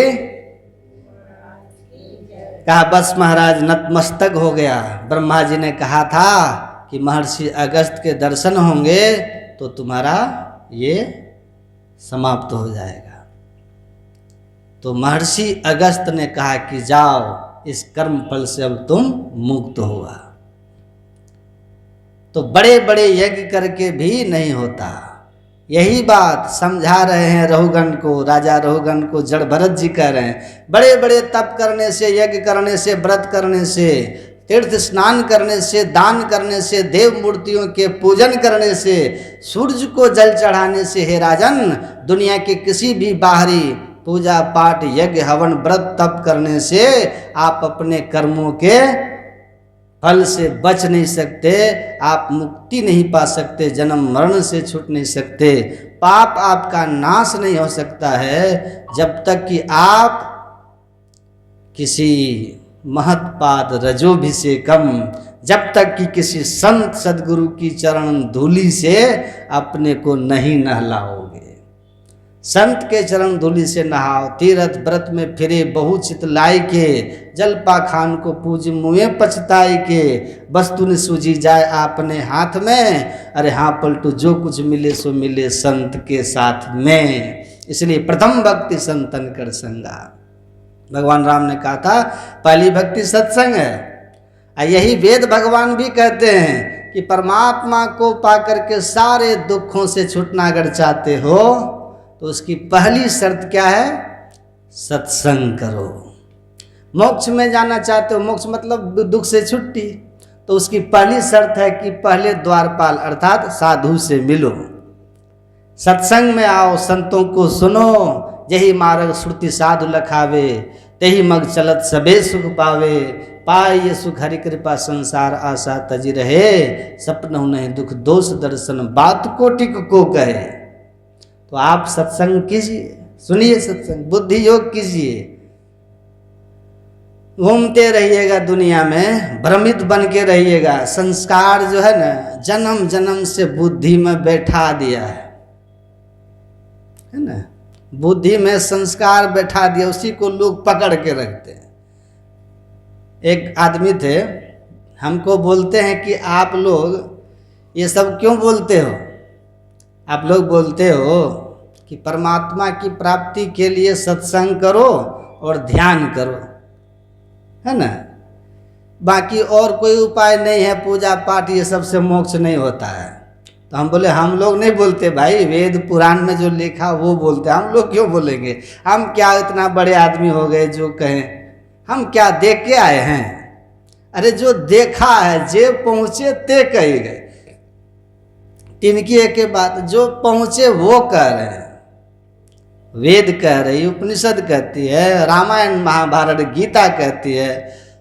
कहा बस महाराज, नतमस्तक हो गया। ब्रह्मा जी ने कहा था कि महर्षि अगस्त के दर्शन होंगे तो तुम्हारा ये समाप्त हो जाएगा। तो महर्षि अगस्त ने कहा कि जाओ, इस कर्म फल से अब तुम मुक्त हुआ। तो बड़े बड़े यज्ञ करके भी नहीं होता। यही बात समझा रहे हैं रहुगण को, राजा रहुगण को जड़ भरत जी कह रहे हैं। बड़े बड़े तप करने से, यज्ञ करने से, व्रत करने से, तीर्थ स्नान करने से, दान करने से, देव मूर्तियों के पूजन करने से, सूर्य को जल चढ़ाने से, हे राजन, दुनिया के किसी भी बाहरी पूजा पाठ यज्ञ हवन व्रत तप करने से आप अपने कर्मों के फल से बच नहीं सकते, आप मुक्ति नहीं पा सकते, जन्म मरण से छूट नहीं सकते, पाप आपका नाश नहीं हो सकता है जब तक कि आप किसी महत्पाद रजोभिषेकम, जब तक कि किसी संत सदगुरु की चरण धूलि से अपने को नहीं नहलाओगे। संत के चरण धूलि से नहाओ, तीर्थ व्रत में फिरे बहु चितलाई के, जलपा खान को पूज मुँहे पछताई के, वस्तु न सूझी जाए आपने हाथ में, अरे हाँ पलटू जो कुछ मिले सो मिले संत के साथ में। इसलिए प्रथम भक्ति संतन कर संगा। भगवान राम ने कहा था पहली भक्ति सत्संग है। यही वेद भगवान भी कहते हैं कि परमात्मा को पाकर के सारे दुखों से छूटना अगर चाहते हो तो उसकी पहली शर्त क्या है? सत्संग करो। मोक्ष में जाना चाहते हो, मोक्ष मतलब दुख से छुट्टी, तो उसकी पहली शर्त है कि पहले द्वारपाल अर्थात साधु से मिलो, सत्संग में आओ, संतों को सुनो। यही मार्ग श्रुति साधु लखावे, तेही मग चलत सबे सुख पावे, पाए ये सुख हरि कृपा संसार आशा तजी रहे, सपनहु नहीं दुख दोष दर्शन बात कोटिक को कहे। तो आप सत्संग कीजिए, सुनिए सत्संग, बुद्धि योग कीजिए, घूमते रहिएगा दुनिया में, भ्रमित बन के रहिएगा। संस्कार जो है ना जन्म जन्म से बुद्धि में बैठा दिया है ना, बुद्धि में संस्कार बैठा दिया, उसी को लोग पकड़ के रखते हैं। एक आदमी थे, हमको बोलते हैं कि आप लोग ये सब क्यों बोलते हो? आप लोग बोलते हो कि परमात्मा की प्राप्ति के लिए सत्संग करो और ध्यान करो, है ना, बाकी और कोई उपाय नहीं है, पूजा पाठ ये सब से मोक्ष नहीं होता है। तो हम बोले हम लोग नहीं बोलते भाई, वेद पुराण में जो लिखा वो बोलते, हम लोग क्यों बोलेंगे? हम क्या इतना बड़े आदमी हो गए जो कहें? हम क्या देख के आए हैं? अरे जो देखा है, जे पहुँचे ते कही गए, तिनकी एक बात, जो पहुँचे वो कह रहे हैं। वेद कह रही, उपनिषद कहती है, रामायण महाभारत गीता कहती है।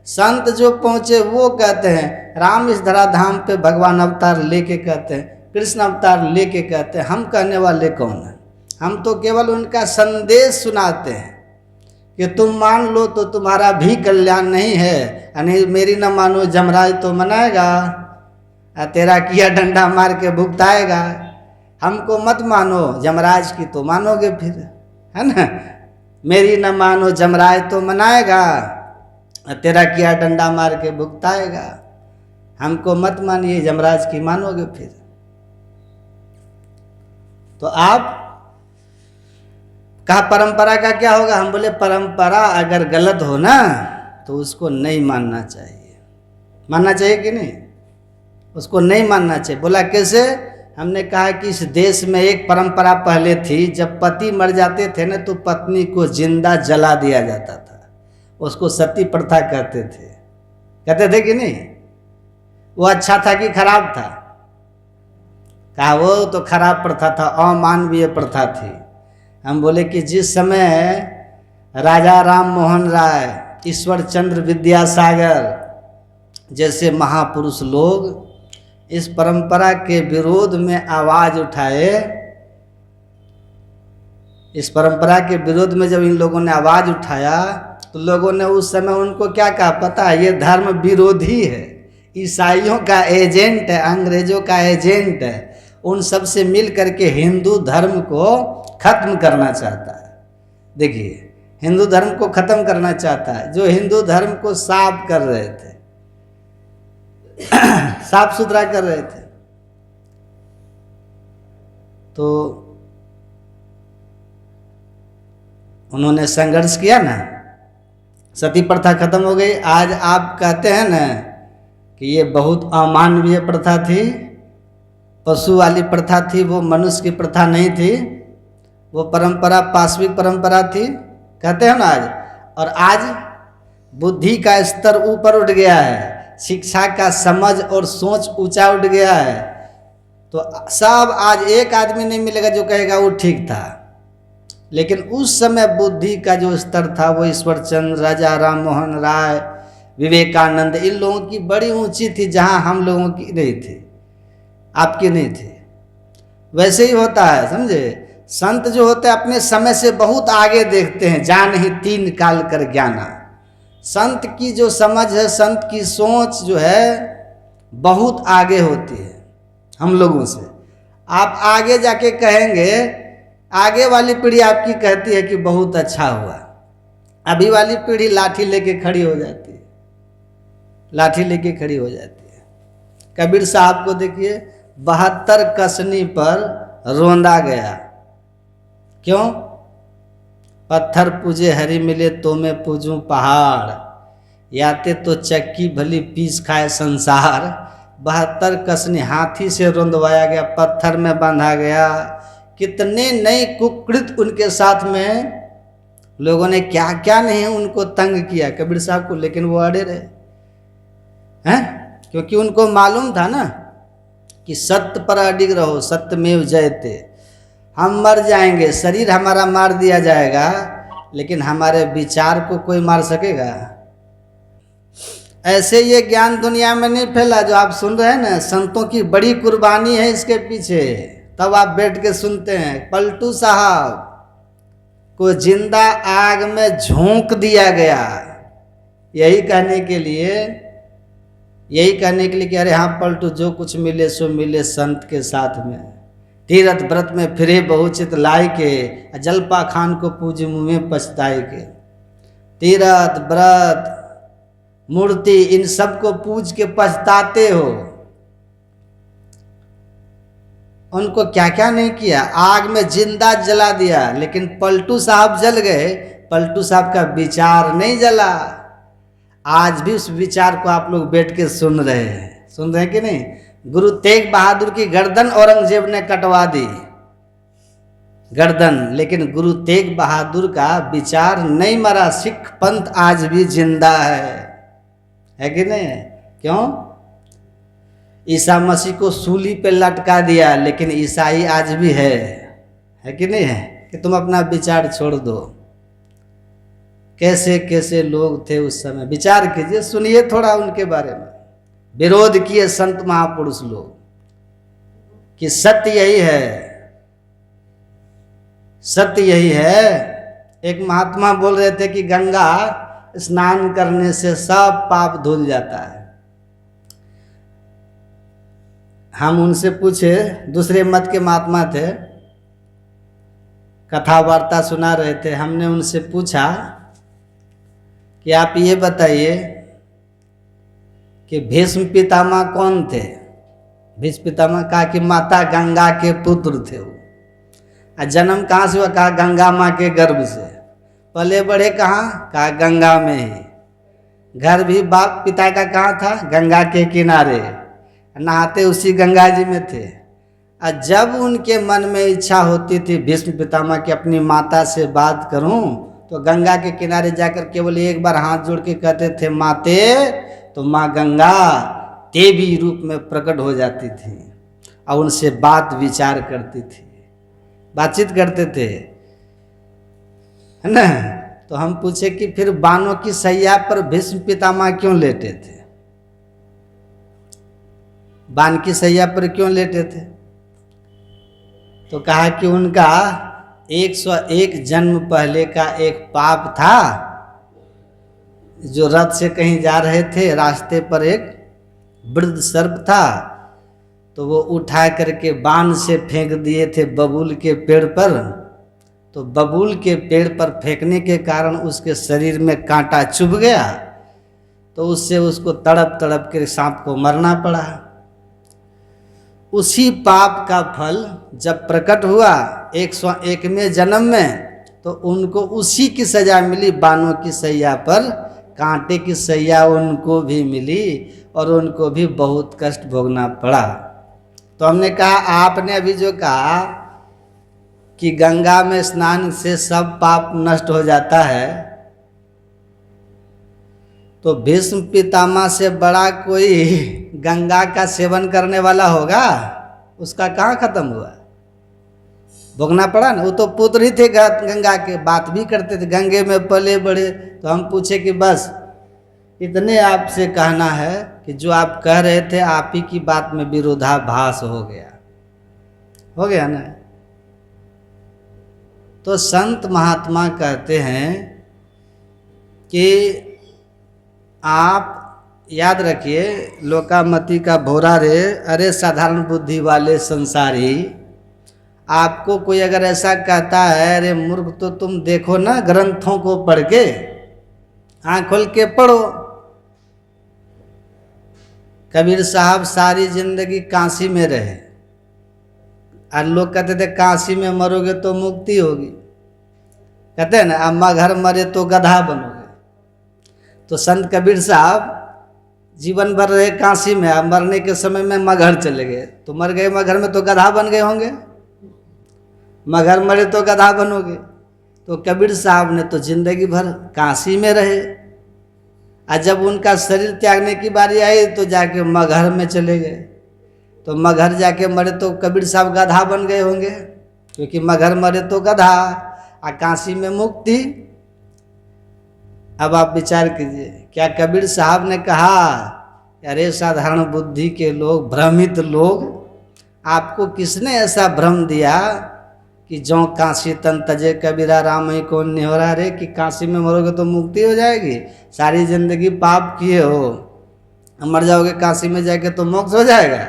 संत जो पहुँचे वो कहते हैं राम इस धराधाम पे भगवान अवतार लेके कहते हैं, कृष्ण अवतार लेके कहते हैं। हम कहने वाले कौन हैं? हम तो केवल उनका संदेश सुनाते हैं कि तुम मान लो तो तुम्हारा भी कल्याण नहीं है, यानी मेरी न मानो जमराज तो मनाएगा, तेरा किया डंडा मार के भुगताएगा। हमको मत मानो, जमराज की तो मानोगे फिर, है ना। मेरी न मानो जमराज तो मनाएगा, तेरा किया डंडा मार के भुगताएगा। हमको मत मानिए, जमराज की मानोगे फिर। तो आप कहा परंपरा का क्या होगा? हम बोले परंपरा अगर गलत हो ना तो उसको नहीं मानना चाहिए। मानना चाहिए कि नहीं? उसको नहीं मानना चाहिए। बोला कैसे? हमने कहा कि इस देश में एक परंपरा पहले थी, जब पति मर जाते थे ना तो पत्नी को जिंदा जला दिया जाता था। उसको सती प्रथा कहते थे कि नहीं? वो अच्छा था कि खराब था? कहा वो तो खराब प्रथा था, अमानवीय प्रथा थी। हम बोले कि जिस समय राजा राम मोहन राय, ईश्वर चंद्र विद्यासागर जैसे महापुरुष लोग इस परंपरा के विरोध में आवाज उठाए, इस परंपरा के विरोध में जब इन लोगों ने आवाज उठाया तो लोगों ने उस समय उनको क्या कहा पता है? ये धर्म विरोधी है, ईसाइयों का एजेंट है, अंग्रेजों का एजेंट है। उन सब से मिल करके हिंदू धर्म को खत्म करना चाहता है। देखिए, हिंदू धर्म को खत्म करना चाहता है, जो हिंदू धर्म को साफ कर रहे थे, साफ सुथरा कर रहे थे। तो उन्होंने संघर्ष किया ना, सती प्रथा खत्म हो गई। आज आप कहते हैं ना कि ये बहुत अमानवीय प्रथा थी, पशु वाली प्रथा थी, वो मनुष्य की प्रथा नहीं थी, वो परंपरा पाशविक परंपरा थी, कहते हैं ना आज। और आज बुद्धि का स्तर ऊपर उठ गया है, शिक्षा का समझ और सोच ऊंचा उठ गया है। तो सब आज एक आदमी नहीं मिलेगा जो कहेगा वो ठीक था। लेकिन उस समय बुद्धि का जो स्तर था वो ईश्वर चंद्र, राजा राम मोहन राय, विवेकानंद, इन लोगों की बड़ी ऊंची थी, जहां हम लोगों की नहीं थी, आपकी नहीं थी। वैसे ही होता है, समझे। संत जो होते हैं अपने समय से बहुत आगे देखते हैं, जान ही तीन काल कर ज्ञाना। संत की जो समझ है, संत की सोच जो है बहुत आगे होती है हम लोगों से। आप आगे जाके कहेंगे, आगे वाली पीढ़ी आपकी कहती है कि बहुत अच्छा हुआ, अभी वाली पीढ़ी लाठी लेके खड़ी हो जाती है, लाठी लेके खड़ी हो जाती है। कबीर साहब को देखिए, 72 कसनी पर रोंदा गया। क्यों? पत्थर पूजे हरि मिले तो मैं पूजूं पहाड़, याते तो चक्की भली पीस खाए संसार। 72 कसनी हाथी से रोंदवाया गया, पत्थर में बांधा गया। कितने नए कुकृत उनके साथ में लोगों ने क्या क्या नहीं उनको तंग किया कबीर साहब को, लेकिन वो अड़े रहे हैं, क्योंकि उनको मालूम था ना कि सत्य पर अडिग रहो, सत्यमेव जयते। हम मर जाएंगे, शरीर हमारा मार दिया जाएगा, लेकिन हमारे विचार को कोई मार सकेगा? ऐसे ये ज्ञान दुनिया में नहीं फैला जो आप सुन रहे हैं ना। संतों की बड़ी कुर्बानी है इसके पीछे, तब आप बैठ के सुनते हैं। पलटू साहब को जिंदा आग में झोंक दिया गया, यही कहने के लिए कि अरे हाँ पलटू, जो कुछ मिले सो मिले संत के साथ में। तीरथ व्रत में फिरे बहुचित लाई के, जलपा खान को पूज मुँह में पछताए के। तीरथ व्रत मूर्ति इन सब को पूज के पछताते हो। उनको क्या क्या नहीं किया, आग में जिंदा जला दिया, लेकिन पलटू साहब जल गए। पलटू साहब का विचार नहीं जला। आज भी उस विचार को आप लोग बैठ के सुन रहे हैं कि नहीं? गुरु तेग बहादुर की गर्दन औरंगजेब ने कटवा दी, गर्दन, लेकिन गुरु तेग बहादुर का विचार नहीं मरा। सिख पंथ आज भी जिंदा है कि नहीं? क्यों? ईसा मसीह को सूली पे लटका दिया, लेकिन ईसाई आज भी है कि नहीं है? कि तुम अपना विचार छोड़ दो। कैसे कैसे लोग थे उस समय, विचार कीजिए, सुनिए थोड़ा उनके बारे में। विरोध किए संत महापुरुष लोग कि सत्य यही है, सत्य यही है। एक महात्मा बोल रहे थे कि गंगा स्नान करने से सब पाप धुल जाता है। हम उनसे पूछे, दूसरे मत के महात्मा थे, कथा वार्ता सुना रहे थे, हमने उनसे पूछा कि आप ये बताइए कि भीष्म पितामह कौन थे। भीष्म पितामह कहा कि माता गंगा के पुत्र थे वो। जन्म कहाँ से हुआ, कहा गंगा माँ के गर्भ से। पले बढ़े कहाँ, कहा गंगा में ही। घर भी बाप पिता का कहाँ था, गंगा के किनारे, नहाते उसी गंगा जी में थे। और जब उनके मन में इच्छा होती थी भीष्म पितामह की अपनी माता से बात करूं, तो गंगा के किनारे जाकर केवल एक बार हाथ जोड़ के कहते थे माते, तो माँ गंगा देवी रूप में प्रकट हो जाती थी और उनसे बात विचार करती थी, बातचीत करते थे, है ना। तो हम पूछे कि फिर बानों की सैया पर भीष्म पितामह क्यों लेटे थे, बान की सैया पर क्यों लेटे थे। तो कहा कि उनका 101 जन्म पहले का एक पाप था। जो रथ से कहीं जा रहे थे, रास्ते पर एक वृद्ध सर्प था, तो वो उठा करके बाण से फेंक दिए थे बबूल के पेड़ पर। तो बबूल के पेड़ पर फेंकने के कारण उसके शरीर में कांटा चुभ गया, तो उससे उसको तड़प तड़प के सांप को मरना पड़ा। उसी पाप का फल जब प्रकट हुआ 101वें जन्म में, तो उनको उसी की सजा मिली। बानों की सैया पर कांटे की सैया उनको भी मिली और उनको भी बहुत कष्ट भोगना पड़ा। तो हमने कहा आपने अभी जो कहा कि गंगा में स्नान से सब पाप नष्ट हो जाता है, तो भीष्म पितामह से बड़ा कोई गंगा का सेवन करने वाला होगा, उसका कहाँ खत्म हुआ, भोगना पड़ा ना। वो तो पुत्र ही थे गंगा के, बात भी करते थे, गंगे में पले बड़े। तो हम पूछे कि बस इतने आपसे कहना है कि जो आप कह रहे थे आप ही की बात में विरोधाभास हो गया ना। तो संत महात्मा कहते हैं कि आप याद रखिए, लोकामती का भोरा रे, अरे साधारण बुद्धि वाले संसारी, आपको कोई अगर ऐसा कहता है अरे मूर्ख, तो तुम देखो ना ग्रंथों को पढ़ के, आँख खोल के पढ़ो। कबीर साहब सारी जिंदगी काशी में रहे और लोग कहते थे काशी में मरोगे तो मुक्ति होगी, कहते हैं ना अम्मा घर मरे तो गधा बनोगे। तो संत कबीर साहब जीवन भर रहे काशी में, अब मरने के समय में मगहर चले गए। तो मर गए मगहर में तो गधा बन गए होंगे, मगहर मरे तो गधा बनोगे। तो कबीर साहब ने तो जिंदगी भर काशी में रहे, और जब उनका शरीर त्यागने की बारी आई तो जाके मगहर में चले गए। तो मगहर जाके मरे तो कबीर साहब गधा बन गए होंगे, क्योंकि मगहर मरे तो गधा और काशी में मुक्ति। अब आप विचार कीजिए, क्या कबीर साहब ने कहा अरे साधारण बुद्धि के लोग, भ्रमित लोग, आपको किसने ऐसा भ्रम दिया कि जो काशी तन तजे कबीरा राम ही कौन निहोरा रे, कि काशी में मरोगे तो मुक्ति हो जाएगी। सारी जिंदगी पाप किए हो, मर जाओगे काशी में जाके तो मोक्ष हो जाएगा।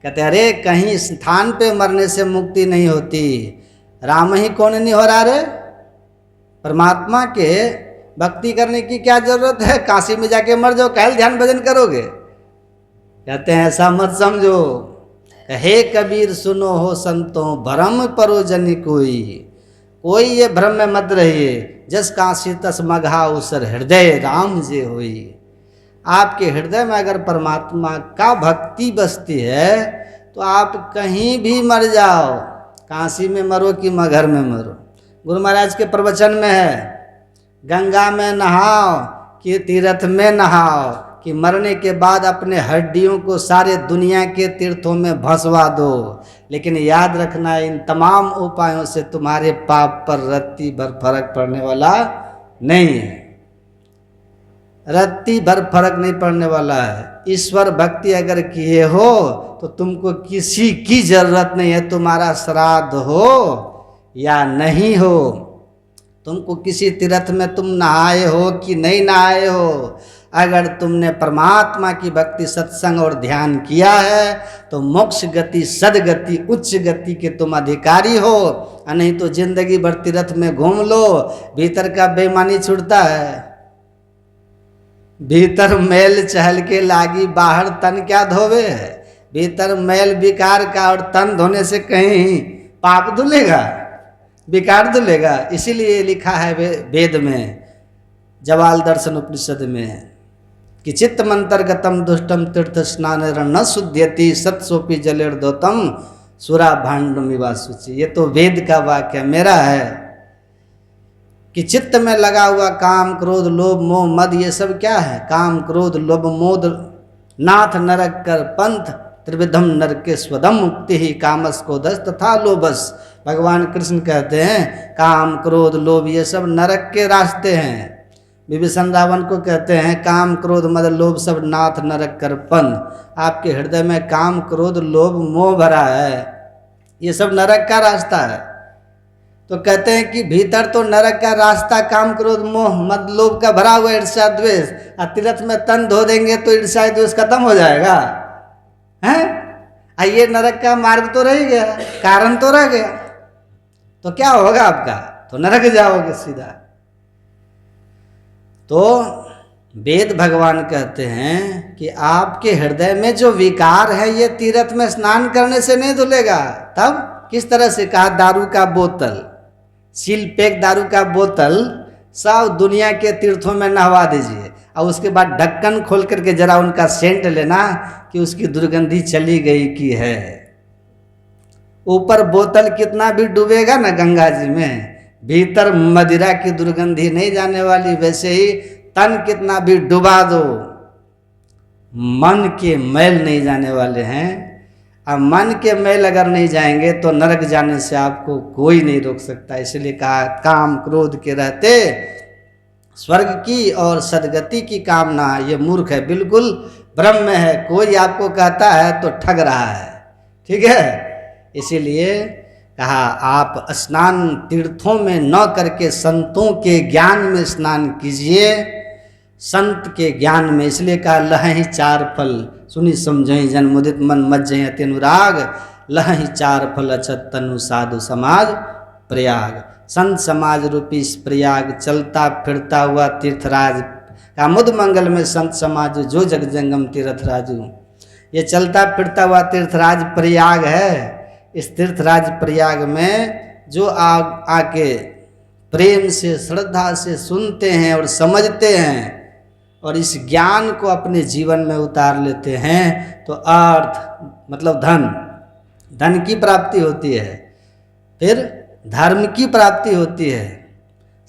कहते अरे कहीं स्थान पे मरने से मुक्ति नहीं होती, राम ही कौन निहोरा रे, परमात्मा के भक्ति करने की क्या जरूरत है, काशी में जाके मर जाओ, काहे ध्यान भजन करोगे। कहते हैं ऐसा मत समझो, हे कबीर सुनो हो संतों, भ्रम परो जन कोई ये भ्रम में मत रहिए, जस काशी तस मघा उसर हृदय राम जे होई। आपके हृदय में अगर परमात्मा का भक्ति बसती है तो आप कहीं भी मर जाओ, काशी में मरो कि मगहर में मरो। गुरु महाराज के प्रवचन में है, गंगा में नहाओ कि तीर्थ में नहाओ कि मरने के बाद अपने हड्डियों को सारे दुनिया के तीर्थों में भसवा दो, लेकिन याद रखना इन तमाम उपायों से तुम्हारे पाप पर रत्ती भर फर्क पड़ने वाला नहीं है। रत्ती भर फर्क नहीं पड़ने वाला है। ईश्वर भक्ति अगर किए हो तो तुमको किसी की जरूरत नहीं है, तुम्हारा श्राद्ध हो या नहीं हो, तुमको किसी तीर्थ में तुम नहाए हो कि नहीं नहाए हो, अगर तुमने परमात्मा की भक्ति सत्संग और ध्यान किया है तो मोक्ष गति सदगति उच्च गति के तुम अधिकारी हो। नहीं तो जिंदगी भर तीर्थ में घूम लो, भीतर का बेईमानी छूटता है। भीतर मैल चहल के लागी बाहर तन क्या धोवे है। भीतर मैल विकार का और तन धोने से कहीं पाप धुलेगा, विकार धुलेगा। इसीलिए लिखा है वेद में, जवाल दर्शन उपनिषद में, कि चित्त मंतर्गतम दुष्टम तीर्थ स्नान न शुद्ध्यति सत्सोपि जलेर्दोतम सुरा भांडुमिवा शुचि। ये तो वेद का वाक्य मेरा है कि चित्त में लगा हुआ काम क्रोध लोभ मोह मद ये सब क्या है? काम क्रोध लोभ मोद नाथ नरक कर पंथ त्रिविधम नरके स्वदम मुक्ति ही कामस क्रोधस तथा लोभस। भगवान कृष्ण कहते हैं काम क्रोध लोभ ये सब नरक के रास्ते हैं। विभीषण रावण को कहते हैं काम क्रोध मद लोभ सब नाथ नरक कर पंथ। आपके हृदय में काम क्रोध लोभ मोह भरा है, ये सब नरक का रास्ता है। तो कहते हैं कि भीतर तो नरक का रास्ता काम क्रोध मोह मद लोभ का भरा हुआ ईर्ष्या द्वेष, और तीर्थ में तन धो देंगे तो ईर्ष्या द्वेष खत्म हो जाएगा हैं? ये नरक का मार्ग तो रह गया, कारण तो रह गया, तो क्या होगा आपका? तो नरक जाओगे सीधा। तो वेद भगवान कहते हैं कि आपके हृदय में जो विकार है ये तीर्थ में स्नान करने से नहीं धुलेगा। तब किस तरह से? कहा दारू का बोतल, सील पैक दारू का बोतल सब दुनिया के तीर्थों में नहवा दीजिए और उसके बाद ढक्कन खोल करके जरा उनका सेंट लेना कि उसकी दुर्गंधी चली गई की है। ऊपर बोतल कितना भी डूबेगा ना गंगा जी में, भीतर मदिरा की दुर्गंधी नहीं जाने वाली। वैसे ही तन कितना भी डुबा दो, मन के मैल नहीं जाने वाले हैं। अब मन के मैल अगर नहीं जाएंगे तो नरक जाने से आपको कोई नहीं रोक सकता। इसलिए कहा काम क्रोध के रहते स्वर्ग की और सदगति की कामना ये मूर्ख है, बिल्कुल भ्रम में है। कोई आपको कहता है तो ठग रहा है, ठीक है। इसीलिए कहा आप स्नान तीर्थों में न करके संतों के ज्ञान में स्नान कीजिए, संत के ज्ञान में। इसलिए कहा लहहि चार फल सुनी समझहि जन मुदित मन मज्जहि अति अनुराग, लहहि चार फल अछत तनु साधु समाज प्रयाग। संत समाज रूपी इस प्रयाग चलता फिरता हुआ तीर्थराज का मुद मंगल में संत समाज जो जग जंगम तीर्थराजू। ये चलता फिरता हुआ तीर्थराज प्रयाग है। इस तीर्थराज प्रयाग में जो आके प्रेम से श्रद्धा से सुनते हैं और समझते हैं और इस ज्ञान को अपने जीवन में उतार लेते हैं तो अर्थ मतलब धन की प्राप्ति होती है, फिर धर्म की प्राप्ति होती है,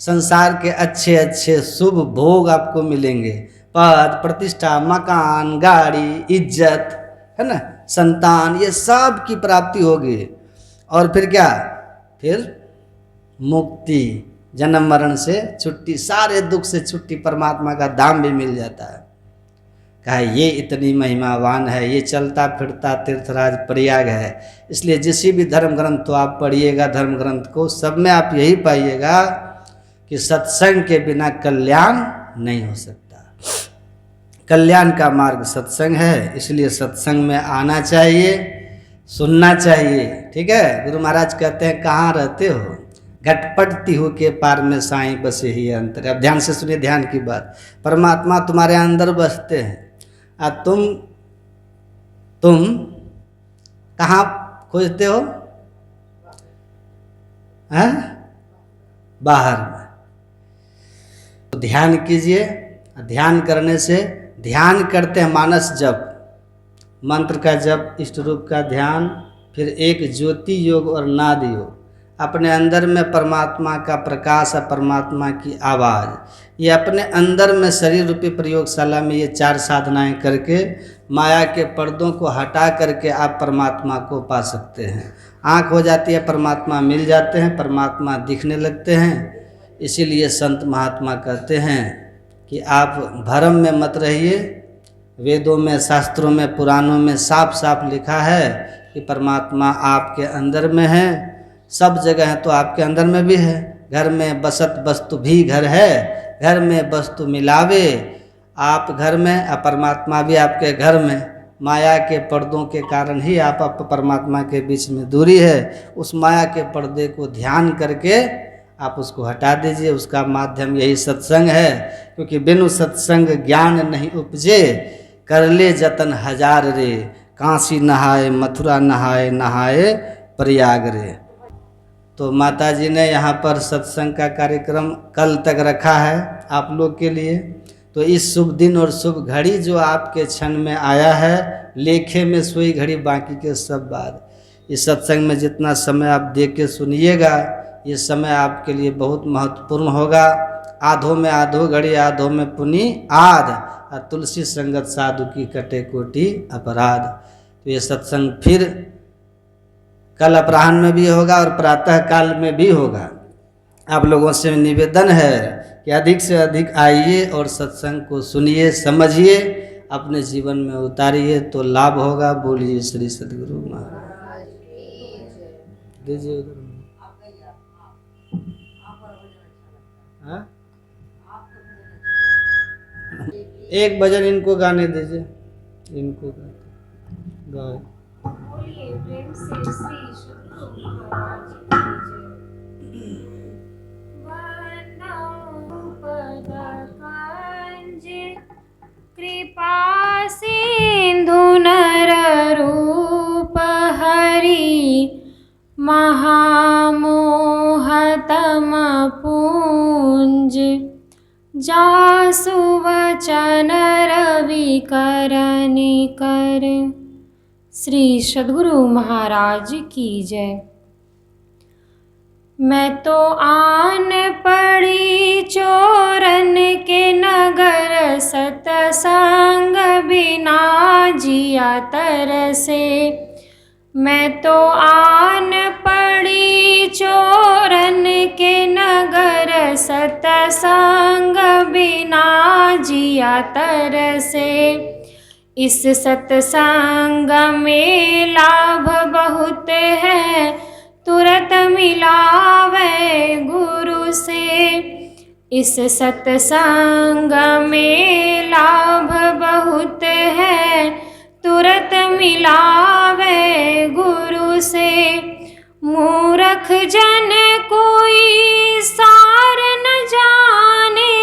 संसार के अच्छे अच्छे शुभ भोग आपको मिलेंगे, पद प्रतिष्ठा मकान गाड़ी इज्जत है ना, संतान, ये सब की प्राप्ति होगी। और फिर क्या? फिर मुक्ति, जन्म मरण से छुट्टी, सारे दुख से छुट्टी, परमात्मा का धाम भी मिल जाता है। कहा ये इतनी महिमावान है, ये चलता फिरता तीर्थराज प्रयाग है। इसलिए जिस भी धर्म ग्रंथ तो आप पढ़िएगा, धर्म ग्रंथ को, सब में आप यही पाइएगा कि सत्संग के बिना कल्याण नहीं हो सकता। कल्याण का मार्ग सत्संग है, इसलिए सत्संग में आना चाहिए, सुनना चाहिए, ठीक है। गुरु महाराज कहते हैं कहाँ रहते हो? घटपट तिहु के पार में साईं बसे ही अंतर। अब ध्यान से सुनिए, ध्यान की बात। परमात्मा तुम्हारे अंदर बसते हैं और तुम कहाँ खोजते हो? हैं? बाहर में। तो ध्यान कीजिए, ध्यान करने से, ध्यान करते हैं मानस जप, मंत्र का जप, इष्ट रूप का ध्यान, फिर एक ज्योति योग और नाद योग। अपने अंदर में परमात्मा का प्रकाश और परमात्मा की आवाज़, ये अपने अंदर में शरीर रूपी प्रयोगशाला में ये 4 साधनाएं करके माया के पर्दों को हटा करके आप परमात्मा को पा सकते हैं। आँख हो जाती है, परमात्मा मिल जाते हैं, परमात्मा दिखने लगते हैं। इसीलिए संत महात्मा कहते हैं कि आप भ्रम में मत रहिए। वेदों में, शास्त्रों में, पुराणों में साफ साफ लिखा है कि परमात्मा आपके अंदर में है। सब जगह है तो आपके अंदर में भी है। घर में बसत वस्तु भी घर है, घर में वस्तु मिलावे। आप घर में और परमात्मा भी आपके घर में। माया के पर्दों के कारण ही आप परमात्मा के बीच में दूरी है। उस माया के पर्दे को ध्यान करके आप उसको हटा दीजिए। उसका माध्यम यही सत्संग है, क्योंकि बिनु सत्संग ज्ञान नहीं उपजे। कर ले जतन हजार रे, काशी नहाए मथुरा नहाए, नहाए प्रयाग रे। तो माता जी ने यहाँ पर सत्संग का कार्यक्रम कल तक रखा है आप लोग के लिए। तो इस शुभ दिन और शुभ घड़ी जो आपके क्षण में आया है, लेखे में सोई घड़ी बाकी के सब बाद। इस सत्संग में जितना समय आप दे के सुनिएगा, ये समय आपके लिए बहुत महत्वपूर्ण होगा। आधों में आधो घड़ी, आधों में पुनि आध, और तुलसी संगत साधु की कटे कोटि अपराध। तो ये सत्संग फिर कल अपराह्न में भी होगा और प्रातः काल में भी होगा। आप लोगों से निवेदन है कि अधिक से अधिक आइए और सत्संग को सुनिए, समझिए, अपने जीवन में उतारिए, तो लाभ होगा। बोलिए श्री सद्गुरु महाराज। दीजिए उधर। हाँ? एक भजन इनको गाने दीजिए, इनको गाओ। प्रेम से श्री सद्गुरु महाराज की जय। वंदौ पद कांज कृपा सिंधु नर रूप हरि, महामोहतम पूंज जासु वचन रवि करनि कर। श्री सद्गुरु महाराज की जय। मैं तो आन पड़ी चोरन के नगर, सतसंग बिना जिया तरसे। मैं तो आन पड़ी चोरन के नगर, सतसंग बिना जिया तरसे। इस सत्संग में लाभ बहुत है, तुरत मिलावे गुरु से। इस सत्संग में लाभ बहुत है, तुरत मिलावे गुरु से। मूर्ख जन कोई सार न जाने,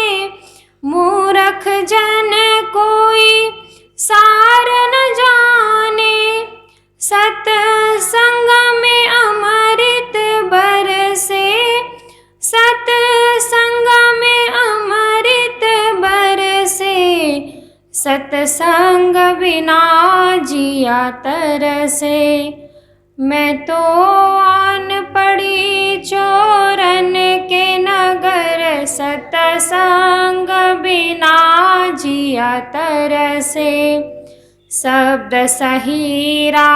मूर्ख जन कोई सार न जाने। सत्संग में अमृत बरसे, सत्संग में अमृत बरसे। सत्संग बिना जिया तरसे। मैं तो आन पड़ी चोरन के नगर, सत्संग बिना जिया तरसे। शब्द सहीरा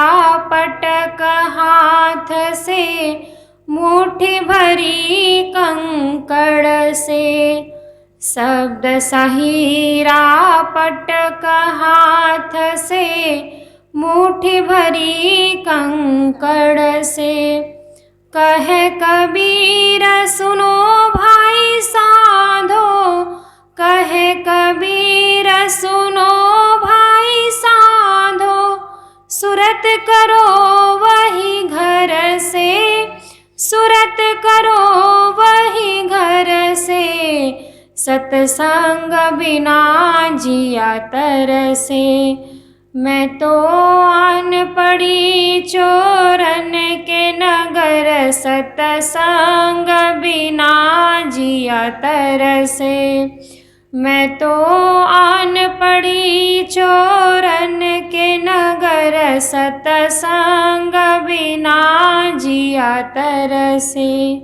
पटक हाथ से, मुट्ठी भरी कंकड़ से। शब्द सहीरा पटक हाथ से, मुट्ठी भरी कंकड़ से। कहे कबीर सुनो भाई साधो, कहे कबीर सुनो भाई साधो। सुरत करो वही घर से, सुरत करो वही घर से। सत्संग बिना जिया तरसे। मैं तो आन पड़ी चोरन के नगर, सत्संग बिना जिया तरसे। मैं तो आन पड़ी चोरन के नगर, सतसंग बिना जिया तरसे।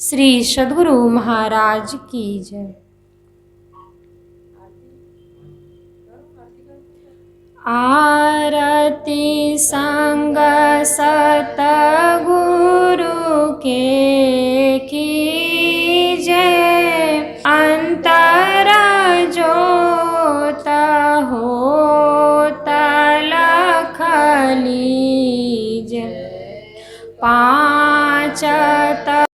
श्री सद्गुरु महाराज की जय। आरती संग सतगुरु के कीजय। अंतर जोत होत लख लीजय। पाँच